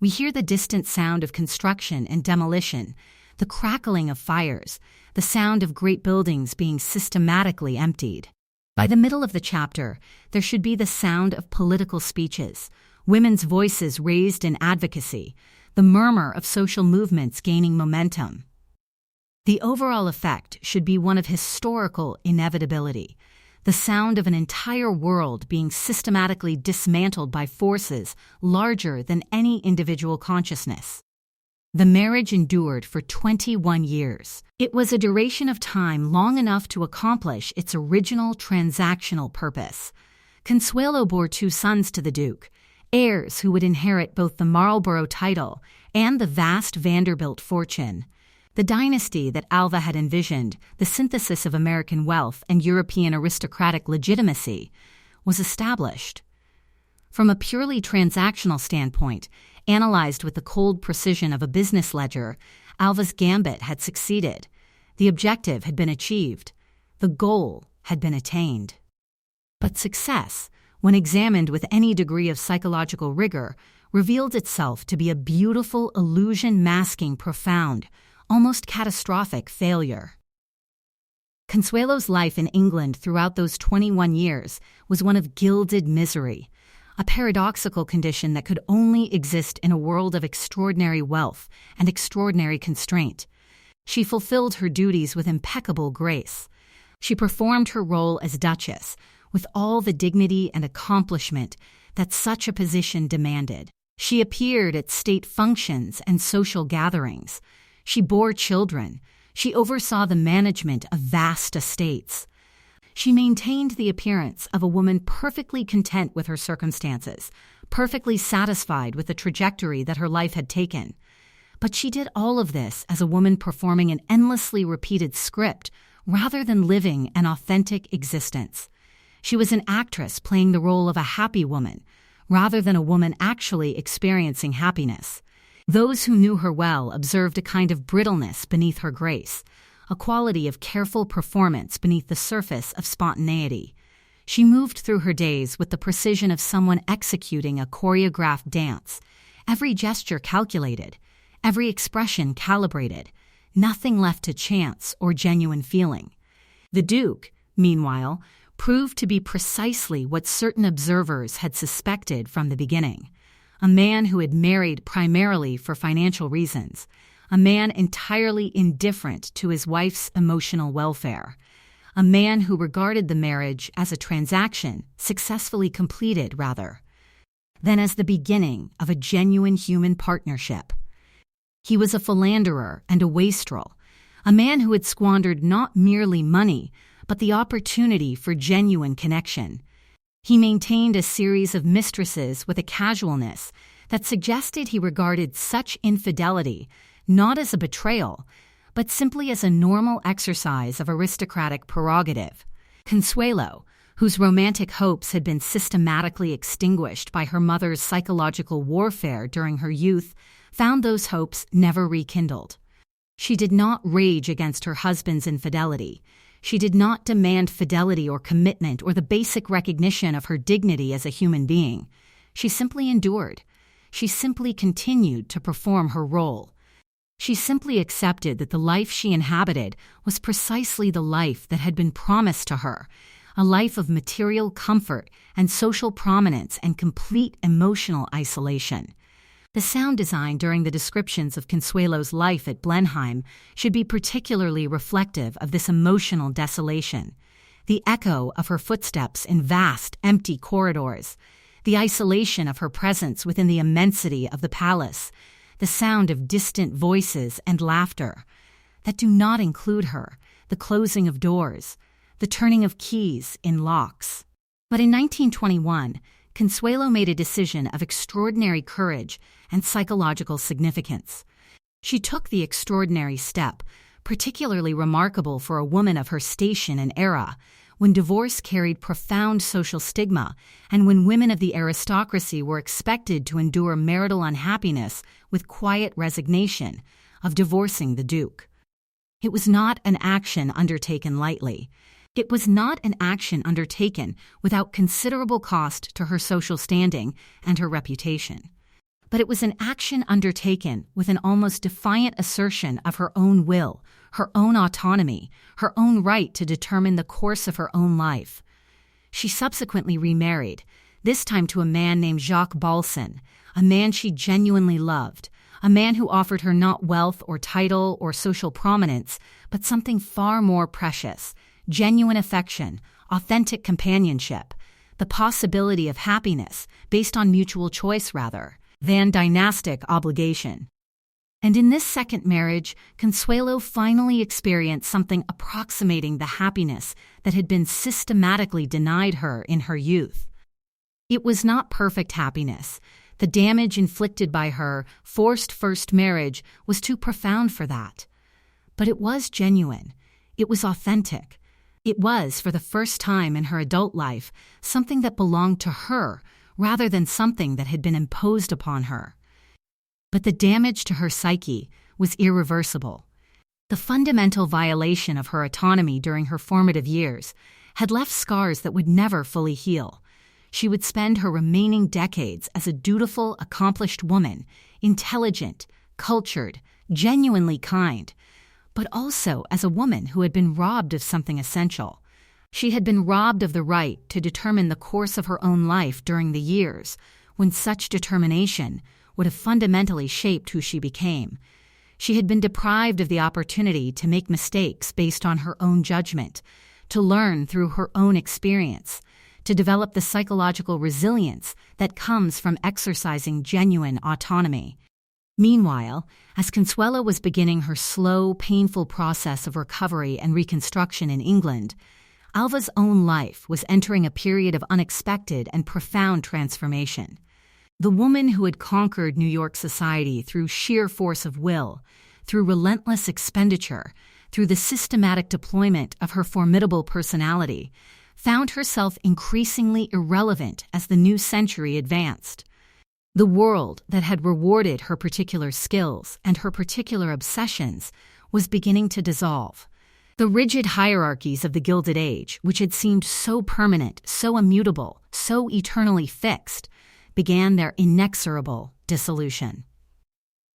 Speaker 1: We hear the distant sound of construction and demolition, the crackling of fires, the sound of great buildings being systematically emptied. By the middle of the chapter, there should be the sound of political speeches, women's voices raised in advocacy, the murmur of social movements gaining momentum. The overall effect should be one of historical inevitability, the sound of an entire world being systematically dismantled by forces larger than any individual consciousness. The marriage endured for 21 years. It was a duration of time long enough to accomplish its original transactional purpose. Consuelo bore 2 sons to the Duke, heirs who would inherit both the Marlborough title and the vast Vanderbilt fortune. The dynasty that Alva had envisioned, the synthesis of American wealth and European aristocratic legitimacy, was established. From a purely transactional standpoint, analyzed with the cold precision of a business ledger, Alva's gambit had succeeded. The objective had been achieved. The goal had been attained. But success, when examined with any degree of psychological rigor, revealed itself to be a beautiful illusion masking profound, almost catastrophic failure. Consuelo's life in England throughout those 21 years was one of gilded misery, a paradoxical condition that could only exist in a world of extraordinary wealth and extraordinary constraint. She fulfilled her duties with impeccable grace. She performed her role as Duchess with all the dignity and accomplishment that such a position demanded. She appeared at state functions and social gatherings. She bore children. She oversaw the management of vast estates. She maintained the appearance of a woman perfectly content with her circumstances, perfectly satisfied with the trajectory that her life had taken. But she did all of this as a woman performing an endlessly repeated script rather than living an authentic existence. She was an actress playing the role of a happy woman rather than a woman actually experiencing happiness. Those who knew her well observed a kind of brittleness beneath her grace, a quality of careful performance beneath the surface of spontaneity. She moved through her days with the precision of someone executing a choreographed dance, every gesture calculated, every expression calibrated, nothing left to chance or genuine feeling. The Duke, meanwhile, proved to be precisely what certain observers had suspected from the beginning. A man who had married primarily for financial reasons, a man entirely indifferent to his wife's emotional welfare, a man who regarded the marriage as a transaction, successfully completed rather, than as the beginning of a genuine human partnership. He was a philanderer and a wastrel, a man who had squandered not merely money, but the opportunity for genuine connection. He maintained a series of mistresses with a casualness that suggested he regarded such infidelity not as a betrayal, but simply as a normal exercise of aristocratic prerogative. Consuelo, whose romantic hopes had been systematically extinguished by her mother's psychological warfare during her youth, found those hopes never rekindled. She did not rage against her husband's infidelity. She did not demand fidelity or commitment or the basic recognition of her dignity as a human being. She simply endured. She simply continued to perform her role. She simply accepted that the life she inhabited was precisely the life that had been promised to her, a life of material comfort and social prominence and complete emotional isolation. The sound design during the descriptions of Consuelo's life at Blenheim should be particularly reflective of this emotional desolation. The echo of her footsteps in vast, empty corridors, the isolation of her presence within the immensity of the palace, the sound of distant voices and laughter that do not include her, the closing of doors, the turning of keys in locks. But in 1921, Consuelo made a decision of extraordinary courage and psychological significance. She took the extraordinary step, particularly remarkable for a woman of her station and era, when divorce carried profound social stigma and when women of the aristocracy were expected to endure marital unhappiness with quiet resignation, of divorcing the Duke. It was not an action undertaken lightly. It was not an action undertaken without considerable cost to her social standing and her reputation. But it was an action undertaken with an almost defiant assertion of her own will, her own autonomy, her own right to determine the course of her own life. She subsequently remarried, this time to a man named Jacques Balsan, a man she genuinely loved, a man who offered her not wealth or title or social prominence, but something far more precious, genuine affection, authentic companionship, the possibility of happiness based on mutual choice rather than dynastic obligation. And in this second marriage, Consuelo finally experienced something approximating the happiness that had been systematically denied her in her youth. It was not perfect happiness. The damage inflicted by her forced first marriage was too profound for that. But it was genuine. It was authentic. It was, for the first time in her adult life, something that belonged to her rather than something that had been imposed upon her. But the damage to her psyche was irreversible. The fundamental violation of her autonomy during her formative years had left scars that would never fully heal. She would spend her remaining decades as a dutiful, accomplished woman, intelligent, cultured, genuinely kind, but also as a woman who had been robbed of something essential. She had been robbed of the right to determine the course of her own life during the years when such determination would have fundamentally shaped who she became. She had been deprived of the opportunity to make mistakes based on her own judgment, to learn through her own experience, to develop the psychological resilience that comes from exercising genuine autonomy. Meanwhile, as Consuelo was beginning her slow, painful process of recovery and reconstruction in England, Alva's own life was entering a period of unexpected and profound transformation. The woman who had conquered New York society through sheer force of will, through relentless expenditure, through the systematic deployment of her formidable personality, found herself increasingly irrelevant as the new century advanced. The world that had rewarded her particular skills and her particular obsessions was beginning to dissolve. The rigid hierarchies of the Gilded Age, which had seemed so permanent, so immutable, so eternally fixed, began their inexorable dissolution.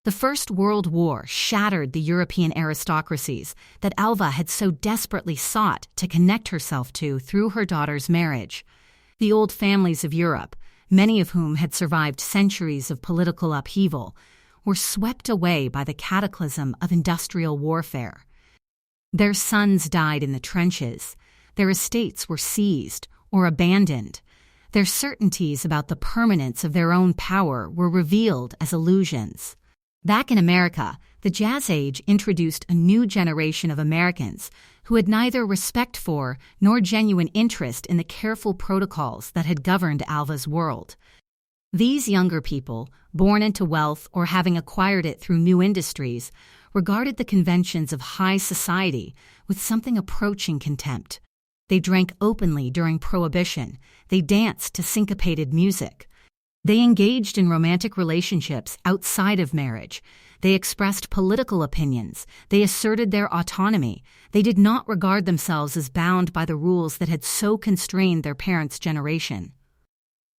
Speaker 1: The First World War shattered the European aristocracies that Alva had so desperately sought to connect herself to through her daughter's marriage. The old families of Europe, many of whom had survived centuries of political upheaval, were swept away by the cataclysm of industrial warfare. Their sons died in the trenches, their estates were seized or abandoned, their certainties about the permanence of their own power were revealed as illusions. Back in America, the Jazz Age introduced a new generation of Americans who had neither respect for nor genuine interest in the careful protocols that had governed Alva's world. These younger people, born into wealth or having acquired it through new industries, regarded the conventions of high society with something approaching contempt. They drank openly during Prohibition. They danced to syncopated music. They engaged in romantic relationships outside of marriage. They expressed political opinions. They asserted their autonomy. They did not regard themselves as bound by the rules that had so constrained their parents' generation.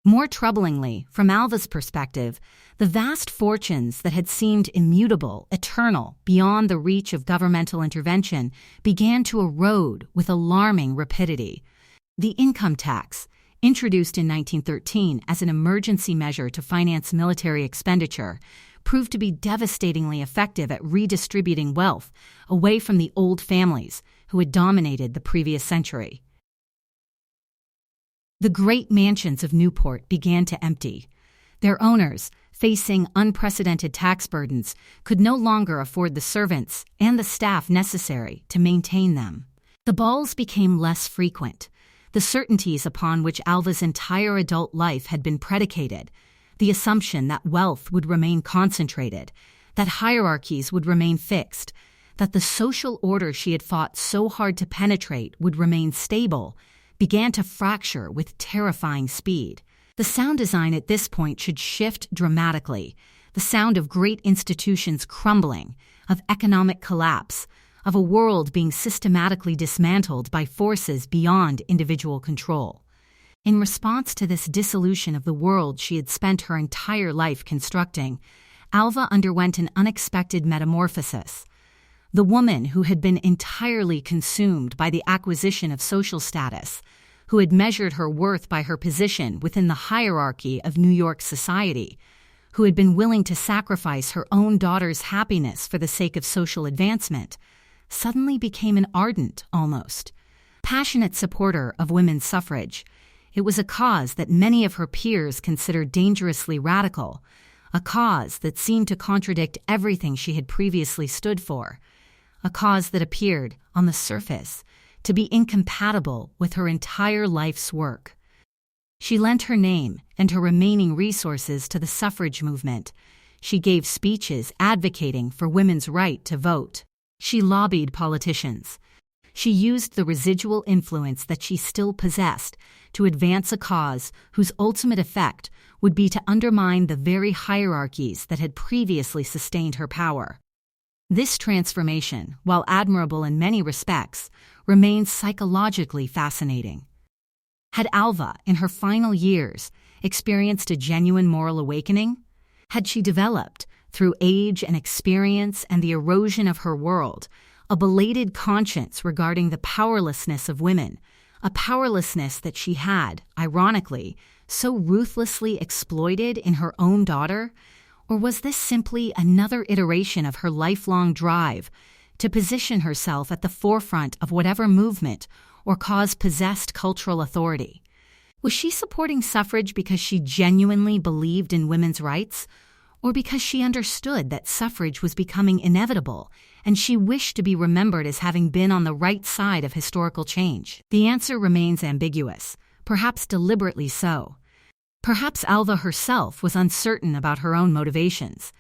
Speaker 1: More troublingly, from Alva's perspective, the vast fortunes that had seemed immutable, eternal, beyond the reach of governmental intervention began to erode with alarming rapidity. The income tax, introduced in 1913 as an emergency measure to finance military expenditure, proved to be devastatingly effective at redistributing wealth away from the old families who had dominated the previous century. The great mansions of Newport began to empty. Their owners, facing unprecedented tax burdens, could no longer afford the servants and the staff necessary to maintain them. The balls became less frequent. The certainties upon which Alva's entire adult life had been predicated, the assumption that wealth would remain concentrated, that hierarchies would remain fixed, that the social order she had fought so hard to penetrate would remain stable, began to fracture with terrifying speed. The sound design at this point should shift dramatically, the sound of great institutions crumbling, of economic collapse, of a world being systematically dismantled by forces beyond individual control. In response to this dissolution of the world she had spent her entire life constructing, Alva underwent an unexpected metamorphosis. The woman who had been entirely consumed by the acquisition of social status, who had measured her worth by her position within the hierarchy of New York society, who had been willing to sacrifice her own daughter's happiness for the sake of social advancement, suddenly became an ardent, almost passionate supporter of women's suffrage. It was a cause that many of her peers considered dangerously radical, a cause that seemed to contradict everything she had previously stood for, a cause that appeared, on the surface, to be incompatible with her entire life's work. She lent her name and her remaining resources to the suffrage movement. She gave speeches advocating for women's right to vote. She lobbied politicians. She used the residual influence that she still possessed to advance a cause whose ultimate effect would be to undermine the very hierarchies that had previously sustained her power. This transformation, while admirable in many respects, remains psychologically fascinating. Had Alva, in her final years, experienced a genuine moral awakening? Had she developed, through age and experience and the erosion of her world, a belated conscience regarding the powerlessness of women, a powerlessness that she had, ironically, so ruthlessly exploited in her own daughter? Or was this simply another iteration of her lifelong drive to position herself at the forefront of whatever movement or cause possessed cultural authority? Was she supporting suffrage because she genuinely believed in women's rights, or because she understood that suffrage was becoming inevitable and she wished to be remembered as having been on the right side of historical change? The answer remains ambiguous, perhaps deliberately so. Perhaps Alva herself was uncertain about her own motivations.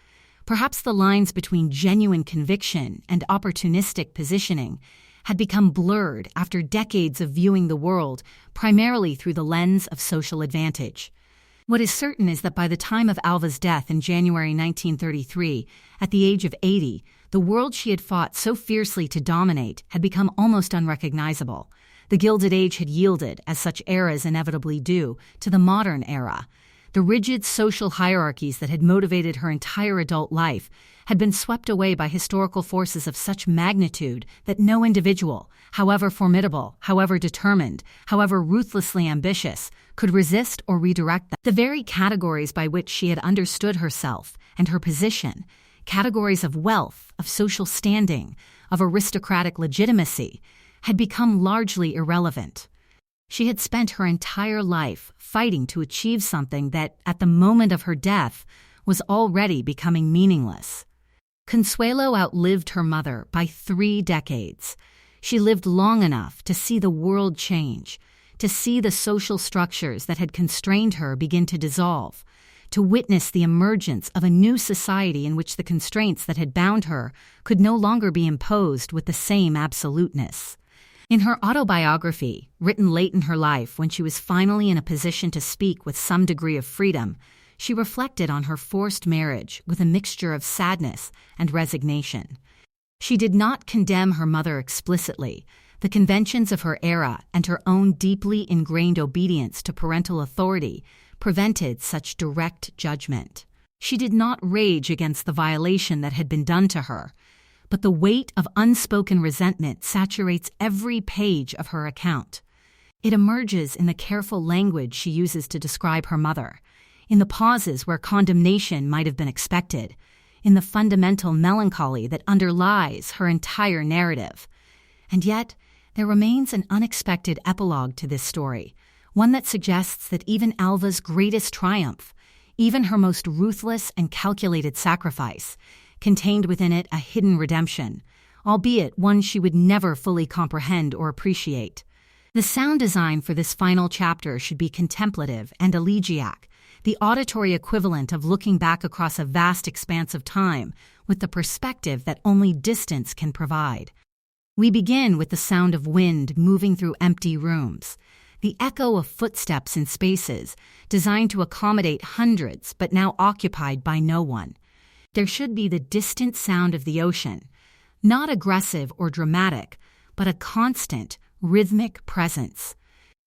Speaker 1: Perhaps the lines between genuine conviction and opportunistic positioning had become blurred after decades of viewing the world primarily through the lens of social advantage. What is certain is that by the time of Alva's death in January 1933, at the age of 80, the world she had fought so fiercely to dominate had become almost unrecognizable. The Gilded Age had yielded, as such eras inevitably do, to the modern era. The rigid social hierarchies that had motivated her entire adult life had been swept away by historical forces of such magnitude that no individual, however formidable, however determined, however ruthlessly ambitious, could resist or redirect them. The very categories by which she had understood herself and her position, categories of wealth, of social standing, of aristocratic legitimacy, had become largely irrelevant. She had spent her entire life fighting to achieve something that, at the moment of her death, was already becoming meaningless. Consuelo outlived her mother by 3 decades. She lived long enough to see the world change, to see the social structures that had constrained her begin to dissolve, to witness the emergence of a new society in which the constraints that had bound her could no longer be imposed with the same absoluteness. In her autobiography, written late in her life when she was finally in a position to speak with some degree of freedom, she reflected on her forced marriage with a mixture of sadness and resignation. She did not condemn her mother explicitly. The conventions of her era and her own deeply ingrained obedience to parental authority prevented such direct judgment. She did not rage against the violation that had been done to her, but the weight of unspoken resentment saturates every page of her account. It emerges in the careful language she uses to describe her mother, in the pauses where condemnation might have been expected, in the fundamental melancholy that underlies her entire narrative. And yet, there remains an unexpected epilogue to this story, one that suggests that even Alva's greatest triumph, even her most ruthless and calculated sacrifice, contained within it a hidden redemption, albeit one she would never fully comprehend or appreciate. The sound design for this final chapter should be contemplative and elegiac, the auditory equivalent of looking back across a vast expanse of time with the perspective that only distance can provide. We begin with the sound of wind moving through empty rooms, the echo of footsteps in spaces designed to accommodate hundreds but now occupied by no one. There should be the distant sound of the ocean, not aggressive or dramatic, but a constant, rhythmic presence,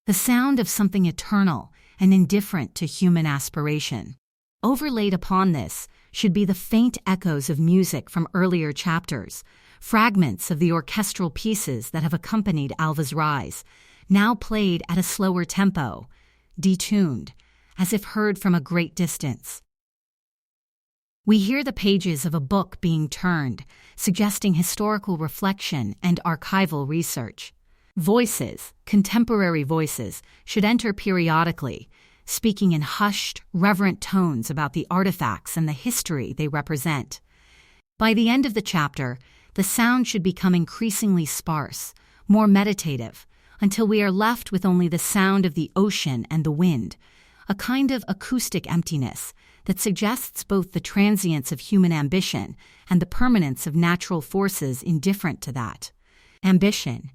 Speaker 1: the sound of something eternal and indifferent to human aspiration. Overlaid upon this should be the faint echoes of music from earlier chapters, fragments of the orchestral pieces that have accompanied Alva's rise, now played at a slower tempo, detuned, as if heard from a great distance. We hear the pages of a book being turned, suggesting historical reflection and archival research. Voices, contemporary voices, should enter periodically, speaking in hushed, reverent tones about the artifacts and the history they represent. By the end of the chapter, the sound should become increasingly sparse, more meditative, until we are left with only the sound of the ocean and the wind, a kind of acoustic emptiness that suggests both the transience of human ambition and the permanence of natural forces indifferent to that. Ambition.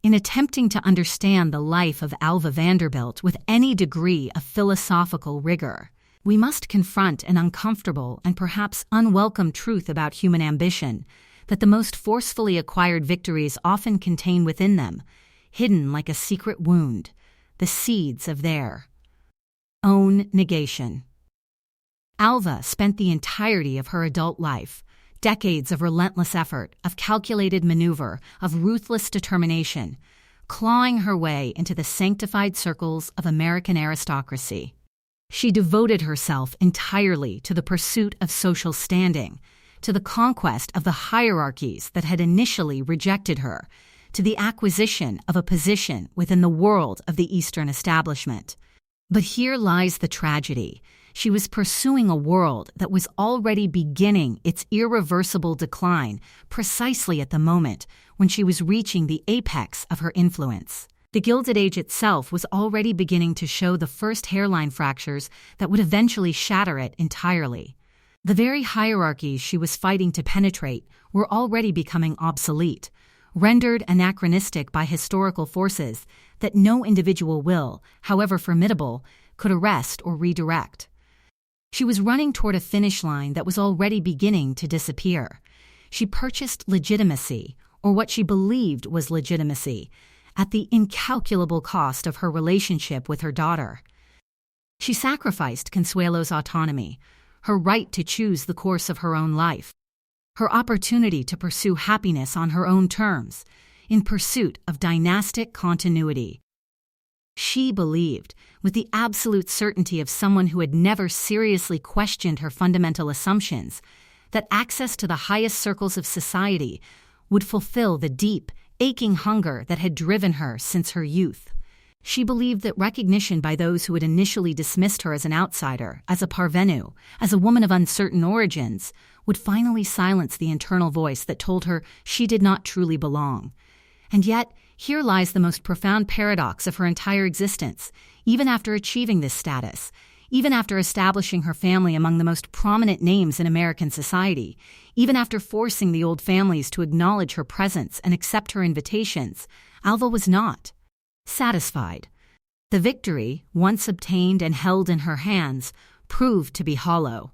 Speaker 1: In attempting to understand the life of Alva Vanderbilt with any degree of philosophical rigor, we must confront an uncomfortable and perhaps unwelcome truth about human ambition, that the most forcefully acquired victories often contain within them, hidden like a secret wound, the seeds of their own negation. Alva spent the entirety of her adult life, decades of relentless effort, of calculated maneuver, of ruthless determination, clawing her way into the sanctified circles of American aristocracy. She devoted herself entirely to the pursuit of social standing, to the conquest of the hierarchies that had initially rejected her, to the acquisition of a position within the world of the Eastern establishment. But here lies the tragedy. She was pursuing a world that was already beginning its irreversible decline precisely at the moment when she was reaching the apex of her influence. The Gilded Age itself was already beginning to show the first hairline fractures that would eventually shatter it entirely. The very hierarchies she was fighting to penetrate were already becoming obsolete, rendered anachronistic by historical forces that no individual will, however formidable, could arrest or redirect. She was running toward a finish line that was already beginning to disappear. She purchased legitimacy, or what she believed was legitimacy, at the incalculable cost of her relationship with her daughter. She sacrificed Consuelo's autonomy, her right to choose the course of her own life, her opportunity to pursue happiness on her own terms, in pursuit of dynastic continuity. She believed, with the absolute certainty of someone who had never seriously questioned her fundamental assumptions, that access to the highest circles of society would fulfill the deep, aching hunger that had driven her since her youth. She believed that recognition by those who had initially dismissed her as an outsider, as a parvenu, as a woman of uncertain origins, would finally silence the internal voice that told her she did not truly belong. And yet, here lies the most profound paradox of her entire existence. Even after achieving this status, even after establishing her family among the most prominent names in American society, even after forcing the old families to acknowledge her presence and accept her invitations, Alva was not satisfied. The victory, once obtained and held in her hands, proved to be hollow.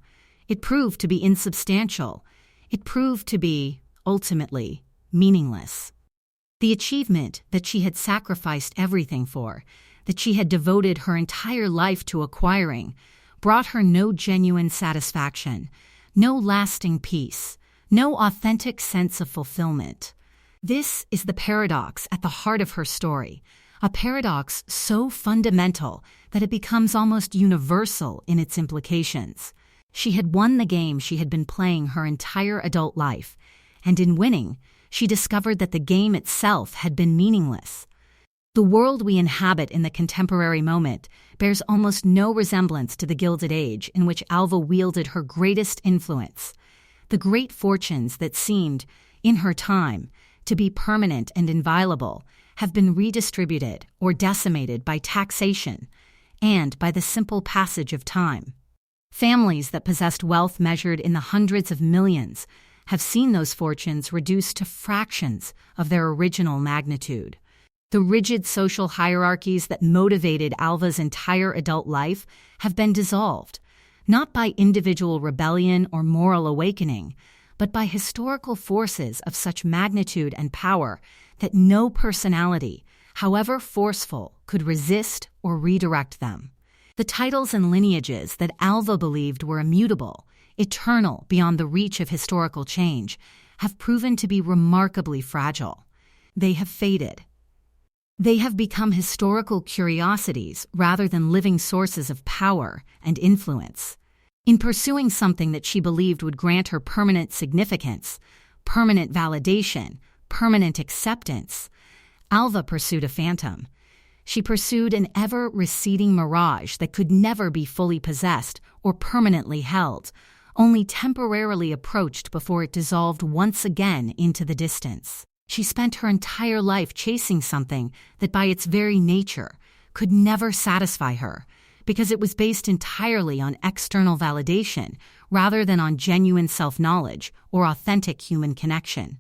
Speaker 1: It proved to be insubstantial. It proved to be, ultimately, meaningless. The achievement that she had sacrificed everything for, that she had devoted her entire life to acquiring, brought her no genuine satisfaction, no lasting peace, no authentic sense of fulfillment. This is the paradox at the heart of her story, a paradox so fundamental that it becomes almost universal in its implications. She had won the game she had been playing her entire adult life, and in winning, she discovered that the game itself had been meaningless. The world we inhabit in the contemporary moment bears almost no resemblance to the Gilded Age in which Alva wielded her greatest influence. The great fortunes that seemed, in her time, to be permanent and inviolable have been redistributed or decimated by taxation and by the simple passage of time. Families that possessed wealth measured in the hundreds of millions have seen those fortunes reduced to fractions of their original magnitude. The rigid social hierarchies that motivated Alva's entire adult life have been dissolved, not by individual rebellion or moral awakening, but by historical forces of such magnitude and power that no personality, however forceful, could resist or redirect them. The titles and lineages that Alva believed were immutable, eternal beyond the reach of historical change, have proven to be remarkably fragile. They have faded. They have become historical curiosities rather than living sources of power and influence. In pursuing something that she believed would grant her permanent significance, permanent validation, permanent acceptance, Alva pursued a phantom. She pursued an ever-receding mirage that could never be fully possessed or permanently held, only temporarily approached before it dissolved once again into the distance. She spent her entire life chasing something that by its very nature could never satisfy her, because it was based entirely on external validation rather than on genuine self-knowledge or authentic human connection.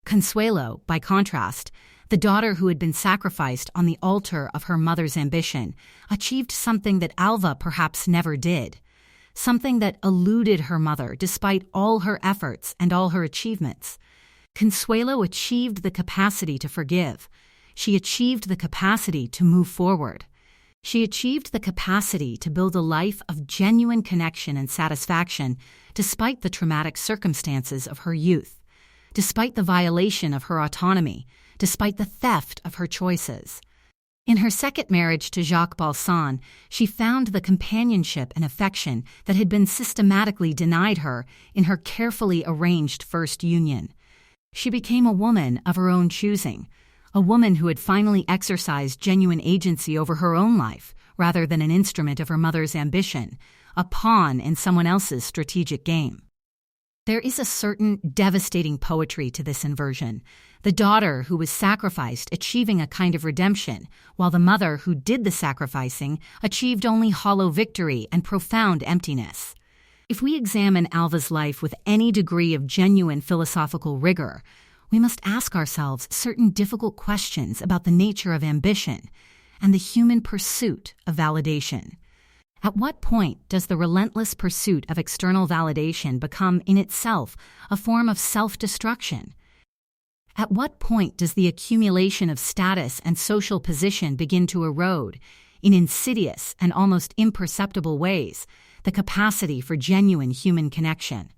Speaker 1: Consuelo, by contrast, the daughter who had been sacrificed on the altar of her mother's ambition, achieved something that Alva perhaps never did, something that eluded her mother despite all her efforts and all her achievements. Consuelo achieved the capacity to forgive. She achieved the capacity to move forward. She achieved the capacity to build a life of genuine connection and satisfaction despite the traumatic circumstances of her youth, despite the violation of her autonomy, despite the theft of her choices. In her second marriage to Jacques Balsan, she found the companionship and affection that had been systematically denied her in her carefully arranged first union. She became a woman of her own choosing, a woman who had finally exercised genuine agency over her own life rather than an instrument of her mother's ambition, a pawn in someone else's strategic game. There is a certain devastating poetry to this inversion, the daughter who was sacrificed achieving a kind of redemption, while the mother who did the sacrificing achieved only hollow victory and profound emptiness. If we examine Alva's life with any degree of genuine philosophical rigor, we must ask ourselves certain difficult questions about the nature of ambition and the human pursuit of validation. At what point does the relentless pursuit of external validation become in itself a form of self-destruction? At what point does the accumulation of status and social position begin to erode, in insidious and almost imperceptible ways, the capacity for genuine human connection?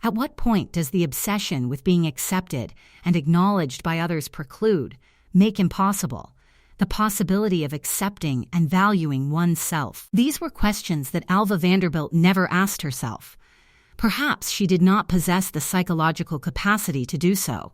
Speaker 1: At what point does the obsession with being accepted and acknowledged by others preclude, make impossible, the possibility of accepting and valuing oneself? These were questions that Alva Vanderbilt never asked herself. Perhaps she did not possess the psychological capacity to do so.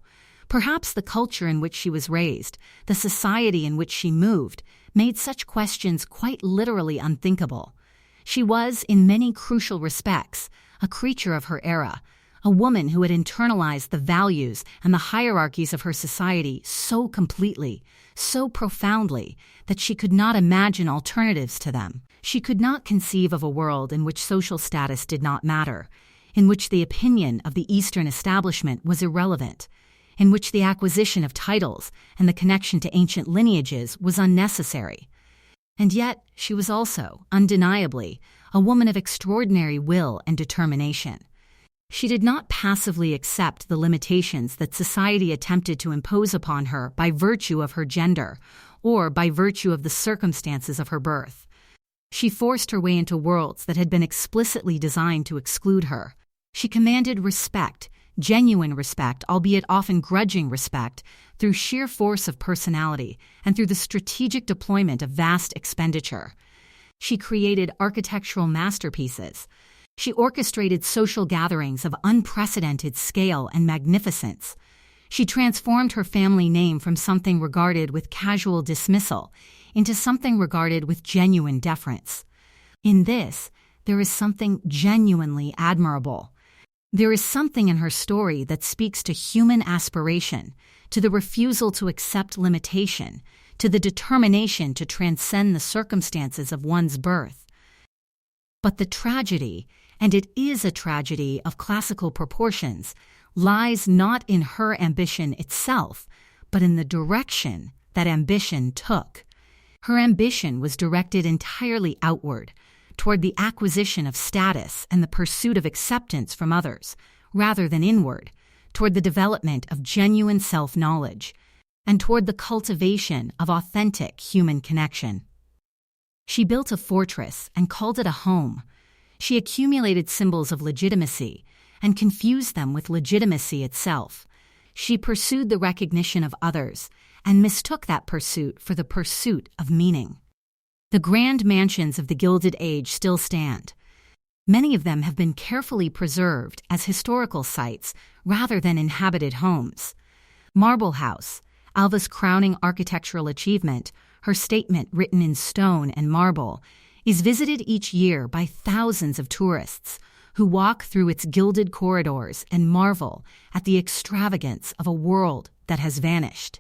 Speaker 1: Perhaps the culture in which she was raised, the society in which she moved, made such questions quite literally unthinkable. She was, in many crucial respects, a creature of her era, a woman who had internalized the values and the hierarchies of her society so completely, so profoundly, that she could not imagine alternatives to them. She could not conceive of a world in which social status did not matter, in which the opinion of the Eastern establishment was irrelevant, in which the acquisition of titles and the connection to ancient lineages was unnecessary. And yet, she was also, undeniably, a woman of extraordinary will and determination. She did not passively accept the limitations that society attempted to impose upon her by virtue of her gender or by virtue of the circumstances of her birth. She forced her way into worlds that had been explicitly designed to exclude her. She commanded respect, genuine respect, albeit often grudging respect, through sheer force of personality and through the strategic deployment of vast expenditure. She created architectural masterpieces. She orchestrated social gatherings of unprecedented scale and magnificence. She transformed her family name from something regarded with casual dismissal into something regarded with genuine deference. In this, there is something genuinely admirable. There is something in her story that speaks to human aspiration, to the refusal to accept limitation, to the determination to transcend the circumstances of one's birth. But the tragedy, and it is a tragedy of classical proportions, lies not in her ambition itself, but in the direction that ambition took. Her ambition was directed entirely outward, toward the acquisition of status and the pursuit of acceptance from others, rather than inward, toward the development of genuine self-knowledge, and toward the cultivation of authentic human connection. She built a fortress and called it a home. She accumulated symbols of legitimacy and confused them with legitimacy itself. She pursued the recognition of others and mistook that pursuit for the pursuit of meaning. The grand mansions of the Gilded Age still stand. Many of them have been carefully preserved as historical sites rather than inhabited homes. Marble House, Alva's crowning architectural achievement, her statement written in stone and marble, is visited each year by thousands of tourists who walk through its gilded corridors and marvel at the extravagance of a world that has vanished.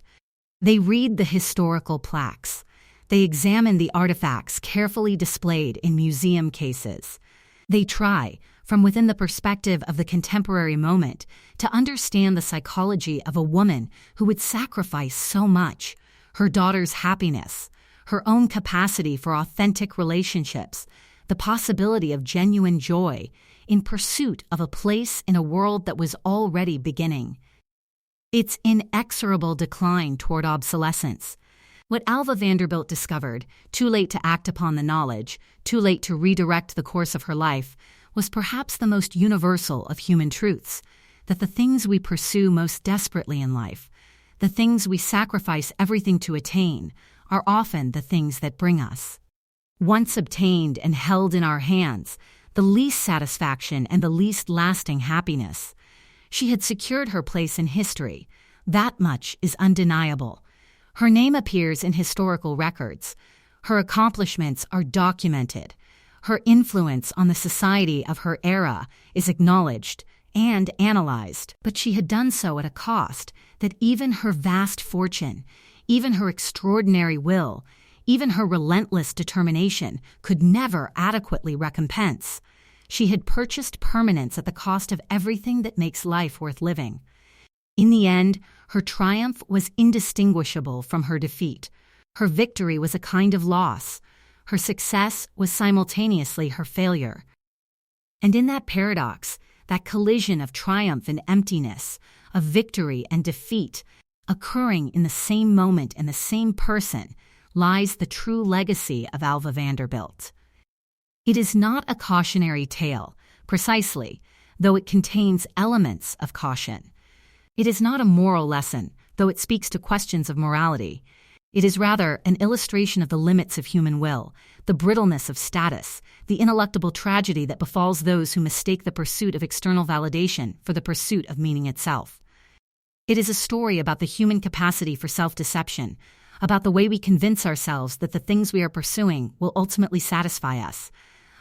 Speaker 1: They read the historical plaques. They examine the artifacts carefully displayed in museum cases. They try, from within the perspective of the contemporary moment, to understand the psychology of a woman who would sacrifice so much, her daughter's happiness, her own capacity for authentic relationships, the possibility of genuine joy, in pursuit of a place in a world that was already beginning. Its inexorable decline toward obsolescence. What Alva Vanderbilt discovered, too late to act upon the knowledge, too late to redirect the course of her life, was perhaps the most universal of human truths, that the things we pursue most desperately in life, the things we sacrifice everything to attain, are often the things that bring us. Once obtained and held in our hands, the least satisfaction and the least lasting happiness. She had secured her place in history. That much is undeniable. Her name appears in historical records. Her accomplishments are documented. Her influence on the society of her era is acknowledged and analyzed. But she had done so at a cost that even her vast fortune, even her extraordinary will, even her relentless determination could never adequately recompense. She had purchased permanence at the cost of everything that makes life worth living. In the end, her triumph was indistinguishable from her defeat. Her victory was a kind of loss. Her success was simultaneously her failure. And in that paradox, that collision of triumph and emptiness, of victory and defeat, occurring in the same moment in the same person, lies the true legacy of Alva Vanderbilt. It is not a cautionary tale, precisely, though it contains elements of caution. It is not a moral lesson, though it speaks to questions of morality. It is rather an illustration of the limits of human will, the brittleness of status, the ineluctable tragedy that befalls those who mistake the pursuit of external validation for the pursuit of meaning itself. It is a story about the human capacity for self-deception, about the way we convince ourselves that the things we are pursuing will ultimately satisfy us,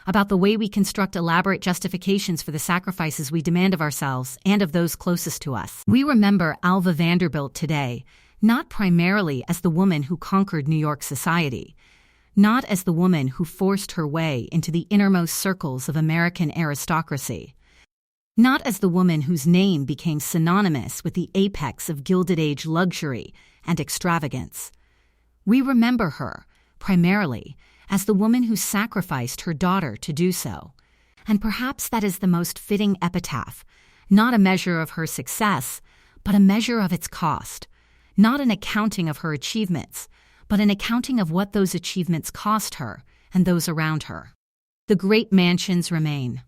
Speaker 1: about the way we construct elaborate justifications for the sacrifices we demand of ourselves and of those closest to us. We remember Alva Vanderbilt today, not primarily as the woman who conquered New York society, not as the woman who forced her way into the innermost circles of American aristocracy, not as the woman whose name became synonymous with the apex of Gilded Age luxury and extravagance. We remember her, primarily, as the woman who sacrificed her daughter to do so. And perhaps that is the most fitting epitaph, not a measure of her success, but a measure of its cost, not an accounting of her achievements, but an accounting of what those achievements cost her and those around her. The great mansions remain.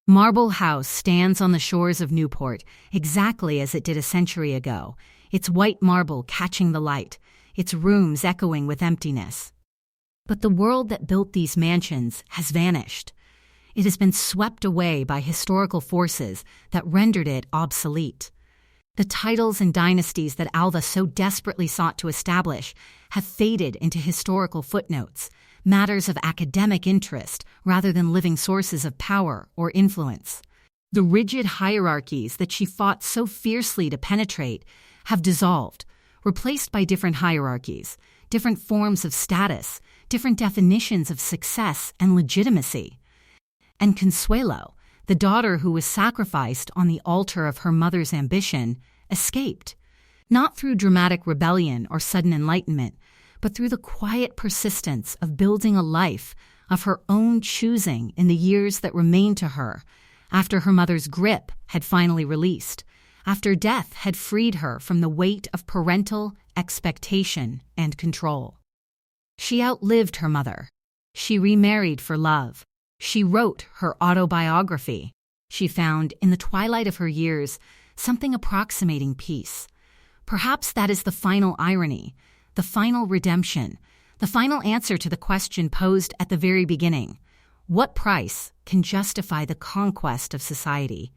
Speaker 1: Marble House stands on the shores of Newport exactly as it did a century ago, its white marble catching the light, its rooms echoing with emptiness. But the world that built these mansions has vanished. It has been swept away by historical forces that rendered it obsolete. The titles and dynasties that Alva so desperately sought to establish have faded into historical footnotes, matters of academic interest rather than living sources of power or influence. The rigid hierarchies that she fought so fiercely to penetrate have dissolved, replaced by different hierarchies, different forms of status, different definitions of success and legitimacy. And Consuelo, the daughter who was sacrificed on the altar of her mother's ambition, escaped, not through dramatic rebellion or sudden enlightenment, but through the quiet persistence of building a life of her own choosing in the years that remained to her, after her mother's grip had finally released, after death had freed her from the weight of parental expectation and control. She outlived her mother. She remarried for love. She wrote her autobiography. She found, in the twilight of her years, something approximating peace. Perhaps that is the final irony, the final redemption, the final answer to the question posed at the very beginning. What price can justify the conquest of society?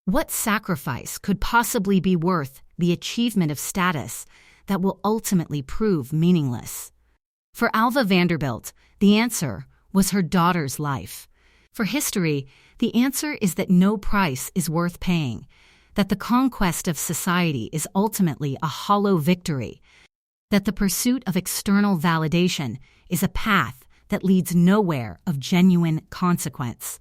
Speaker 1: What sacrifice could possibly be worth the achievement of status that will ultimately prove meaningless? For Alva Vanderbilt, the answer was her daughter's life. For history, the answer is that no price is worth paying, that the conquest of society is ultimately a hollow victory, that the pursuit of external validation is a path that leads nowhere of genuine consequence.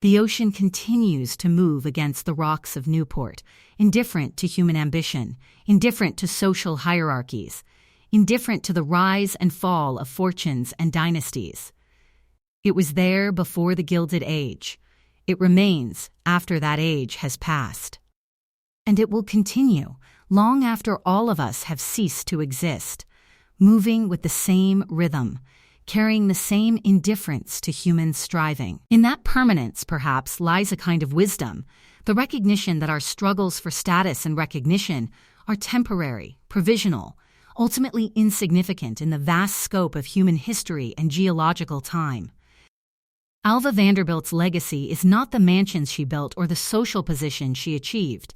Speaker 1: The ocean continues to move against the rocks of Newport, indifferent to human ambition, indifferent to social hierarchies, indifferent to the rise and fall of fortunes and dynasties. It was there before the Gilded Age. It remains after that age has passed. And it will continue long after all of us have ceased to exist, moving with the same rhythm, carrying the same indifference to human striving. In that permanence, perhaps, lies a kind of wisdom, the recognition that our struggles for status and recognition are temporary, provisional, ultimately insignificant in the vast scope of human history and geological time. Alva Vanderbilt's legacy is not the mansions she built or the social position she achieved.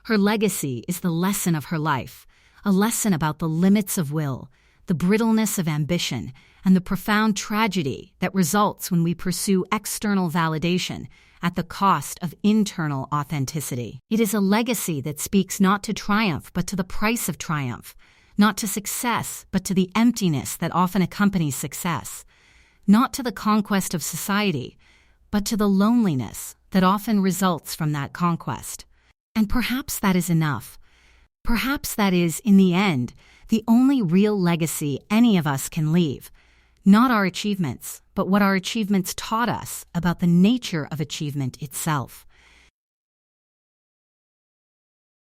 Speaker 1: Her legacy is the lesson of her life, a lesson about the limits of will, the brittleness of ambition, and the profound tragedy that results when we pursue external validation at the cost of internal authenticity. It is a legacy that speaks not to triumph but to the price of triumph, not to success but to the emptiness that often accompanies success, not to the conquest of society but to the loneliness that often results from that conquest. And perhaps that is enough. Perhaps that is, in the end, the only real legacy any of us can leave. Not our achievements, but what our achievements taught us about the nature of achievement itself.